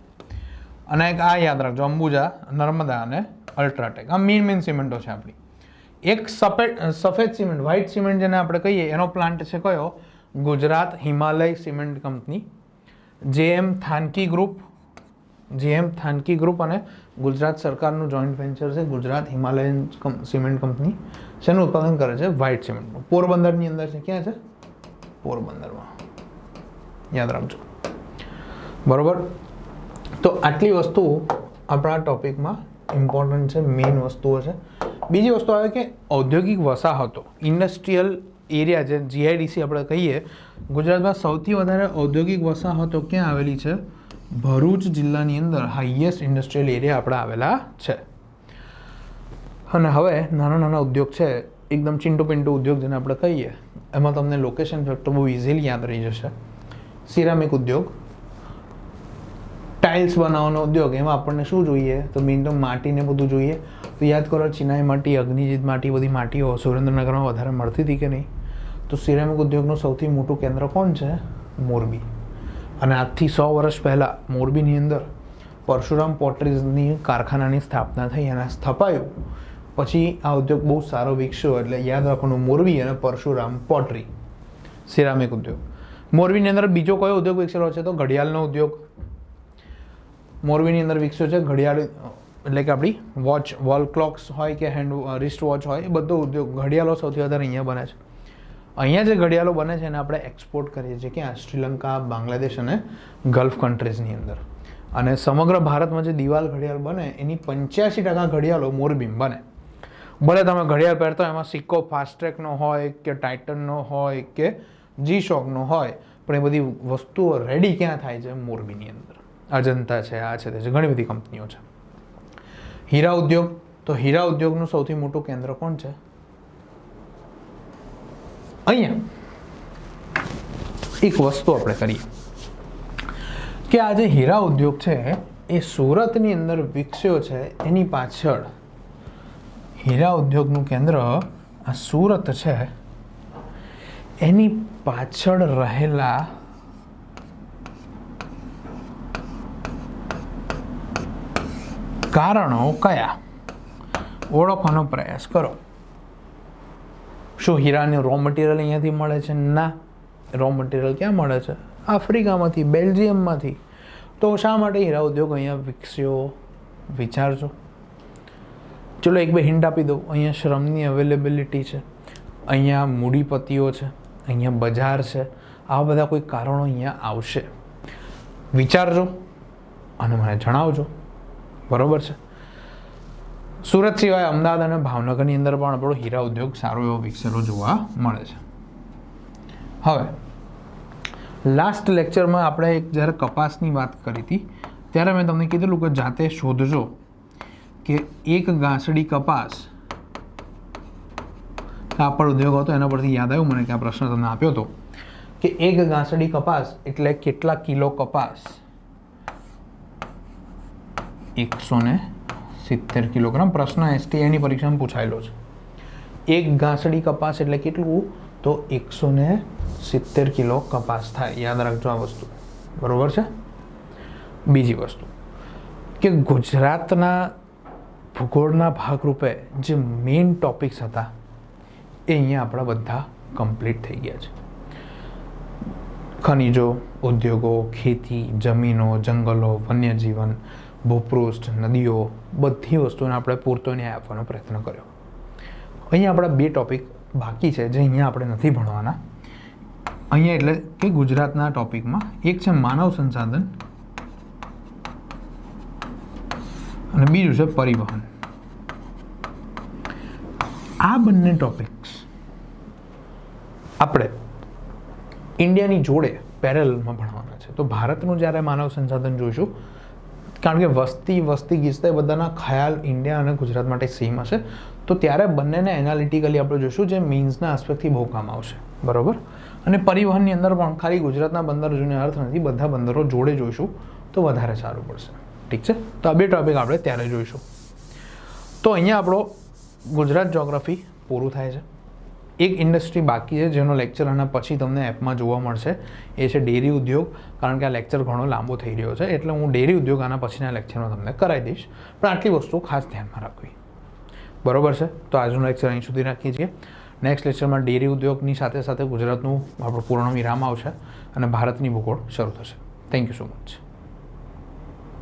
અને એક આ યાદ રાખજો, અંબુજા, નર્મદા અને અલ્ટ્રાટેક. આ મેઇન સિમેન્ટો છે આપણી. એક સફેદ સિમેન્ટ, વ્હાઇટ સિમેન્ટ જેને આપણે કહીએ, એનો પ્લાન્ટ છે કયો? Gujarat Himalaya cement company. JM Thanki group અને ગુજરાત સરકારનું જોઈન્ટ વેન્ચર છે, ગુજરાત હિમાલયન સિમેન્ટ કંપની. શેનું ઉત્પાદન કરે છે? વ્હાઇટ સિમેન્ટનું. પોરબંદરની અંદર છે. ક્યાં છે? પોરબંદરમાં. યાદ રાખજો, બરોબર. તો આટલી વસ્તુ આપણા ટોપિકમાં ઇમ્પોર્ટન્ટ છે, મેઇન વસ્તુઓ છે. બીજી વસ્તુ આવે કે ઔદ્યોગિક વસાહતો, ઇન્ડસ્ટ્રીયલ એરિયા, જે GIDC આપણે કહીએ. ગુજરાતમાં સૌથી વધારે ઔદ્યોગિક વસાહતો ક્યાં આવેલી છે? ભરૂચ જિલ્લાની અંદર હાઈએસ્ટ ઇન્ડસ્ટ્રીયલ એરિયા આપણે આવેલા છે. અને હવે નાના નાના ઉદ્યોગ છે, એકદમ ચિંટુ પિંટુ ઉદ્યોગ જેને આપણે કહીએ, એમાં તમને લોકેશન ફેક્ટર બહુ ઇઝીલી યાદ રહી જશે. સિરામિક ઉદ્યોગ, ટાઇલ્સ બનાવવાનો ઉદ્યોગ, એમાં આપણને શું જોઈએ? તો મેઇન તો માટીને બધું જોઈએ. તો યાદ કરો, ચિનાઈ માટી, અગ્નિજીત માટી, બધી માટીઓ સુરેન્દ્રનગરમાં વધારે મળતી હતી કે નહીં? તો સિરામિક ઉદ્યોગનું સૌથી મોટું કેન્દ્ર કોણ છે? મોરબી. અને આજથી 100 વર્ષ પહેલાં મોરબીની અંદર પરશુરામ પોટરીઝની કારખાનાની સ્થાપના થઈ અને સ્થપાયું. પછી આ ઉદ્યોગ બહુ સારો વિકસ્યો. એટલે યાદ રાખવાનું, મોરબી અને પરશુરામ પોટરી, સિરામિક ઉદ્યોગ. મોરબીની અંદર બીજો કયો ઉદ્યોગ વિકસેલો છે? તો ઘડિયાળનો ઉદ્યોગ મોરબીની અંદર વિકસ્યો છે. ઘડિયાળ એટલે કે આપણી વોલ ક્લોક્સ હોય કે રિસ્ટ વોચ હોય, એ બધો ઉદ્યોગ, ઘડિયાળો સૌથી વધારે અહીંયા બને છે. અહીંયા જે ઘડિયાળો બને છે એને આપણે એક્સપોર્ટ કરીએ છીએ ક્યાં? શ્રીલંકા, બાંગ્લાદેશ અને ગલ્ફ કન્ટ્રીઝની અંદર. અને સમગ્ર ભારતમાં જે દિવાલ ઘડિયાળ બને એની 85% ઘડિયાળો મોરબીમાં બને. ભલે તમે ઘડિયાળ પહેરતો એમાં સિક્કો ફાસ્ટ્રેકનો હોય કે ટાઇટનનો હોય કે G-Shockનો હોય, પણ એ બધી વસ્તુઓ રેડી ક્યાં થાય છે? મોરબીની અંદર. અજંતા છે, આ છે, તે છે, ઘણી બધી કંપનીઓ છે. હીરા ઉદ્યોગ, તો હીરા ઉદ્યોગનું સૌથી મોટું કેન્દ્ર કોણ છે? અહીંયા એક વસ્તુ આપણે કરીએ કે આ જે હીરા ઉદ્યોગ છે એ સુરતની અંદર વિકસ્યો છે. એની પાછળ હીરા ઉદ્યોગનું કેન્દ્ર આ સુરત છે. એની પાછળ રહેલા કારણો કયા? ઓળખવાનો પ્રયાસ કરો. શું હીરાનું રો મટીરિયલ અહીંયાથી મળે છે? ના. રો મટીરિયલ ક્યાં મળે છે? આફ્રિકામાંથી, બેલ્જિયમમાંથી. તો શા માટે હીરા ઉદ્યોગ અહીંયા વિકસ્યો? વિચારજો. ચલો એક બે હિન્ટ આપી દઉં. અહીંયા શ્રમની અવેલેબિલિટી છે, અહીંયા મૂડીપતિઓ છે, અહીંયા બજાર છે. આવા બધા કોઈ કારણો અહીંયા આવશે. વિચારજો અને મને જણાવજો, બરોબર છે. સુરત સિવાય અમદાવાદ અને ભાવનગરની અંદર પણ આપણો હીરા ઉદ્યોગ સારો એવો વિકસેલો જોવા મળે છે. હવે લાસ્ટ લેક્ચરમાં આપણે જ્યારે કપાસની વાત કરી હતી ત્યારે મેં તમને કીધેલું કે જાતે શોધજો કે એક ગાંસડી કપાસ કાપડ ઉદ્યોગ હતો, એના પરથી યાદ આવ્યું મને કે આ પ્રશ્ન તમને આપ્યો હતો કે એક ગાંસડી કપાસ એટલે કેટલા કિલો કપાસ? 170 કિલોગ્રામ. પ્રશ્ન STIની પરીક્ષામાં પૂછાયેલો છે. એક ગાંસડી કપાસ એટલે કેટલું? તો 170 કિલો કપાસ થાય. યાદ રાખજો આ વસ્તુ, બરોબર છે. બીજી વસ્તુ કે ગુજરાતના ભૂગોળના ભાગરૂપે જે મેઇન ટોપિક્સ હતા એ અહીંયા આપણા બધા કમ્પ્લીટ થઈ ગયા છે. ખનિજો, ઉદ્યોગો, ખેતી, જમીનો, જંગલો, વન્યજીવન, ભૂપૃષ્ઠ, નદીઓ, બધી વસ્તુને આપણે પૂરતો ન્યાય આપવાનો પ્રયત્ન કર્યો. અહીંયા આપણા 2 ટોપિક બાકી છે જે અહીંયા આપણે નથી ભણવાના. અહીંયા એટલે કે ગુજરાતના ટોપિકમાં એક છે માનવ સંસાધન અને બીજું છે પરિવહન. આ બંને ટોપિક્સ આપણે ઇન્ડિયાની જોડે પેરેલલમાં ભણવાના છે. તો ભારતનું જ્યારે માનવ સંસાધન જોઈશું, કારણ કે વસ્તી ગીચતા એ બધાના ખ્યાલ ઇન્ડિયા અને ગુજરાત માટે સેમ હશે, તો ત્યારે બંનેને એનાલિટિકલી આપણે જોઈશું જે મીન્સના આસ્પેક્ટથી બહુ કામ આવશે, બરાબર. અને પરિવહનની અંદર પણ ખાલી ગુજરાતના બંદર જોઈને અર્થ નથી, બધા બંદરો જોડે જોઈશું તો વધારે સારું પડશે. ઠીક છે, તો આ 2 ટોપિક આપણે ત્યારે જોઈશું. તો અહીંયા આપણો ગુજરાત જ્યોગ્રાફી પૂરું થાય છે. એક ઇન્ડસ્ટ્રી બાકી છે જેનો લેક્ચર આના પછી તમને એપમાં જોવા મળશે, એ છે ડેરી ઉદ્યોગ. કારણ કે આ લેક્ચર ઘણો લાંબો થઈ રહ્યો છે એટલે હું ડેરી ઉદ્યોગ આના પછીના લેક્ચરમાં તમને કરાવી દઈશ, પણ આટલી વસ્તુ ખાસ ધ્યાનમાં રાખવી, બરોબર છે. તો આજનું લેક્ચર અહીં સુધી રાખીએ છીએ. નેક્સ્ટ લેક્ચરમાં ડેરી ઉદ્યોગની સાથે સાથે ગુજરાતનું આપણું પૂર્ણ વિરામ આવશે અને ભારતની ભૂગોળ શરૂ થશે. Thank you so much.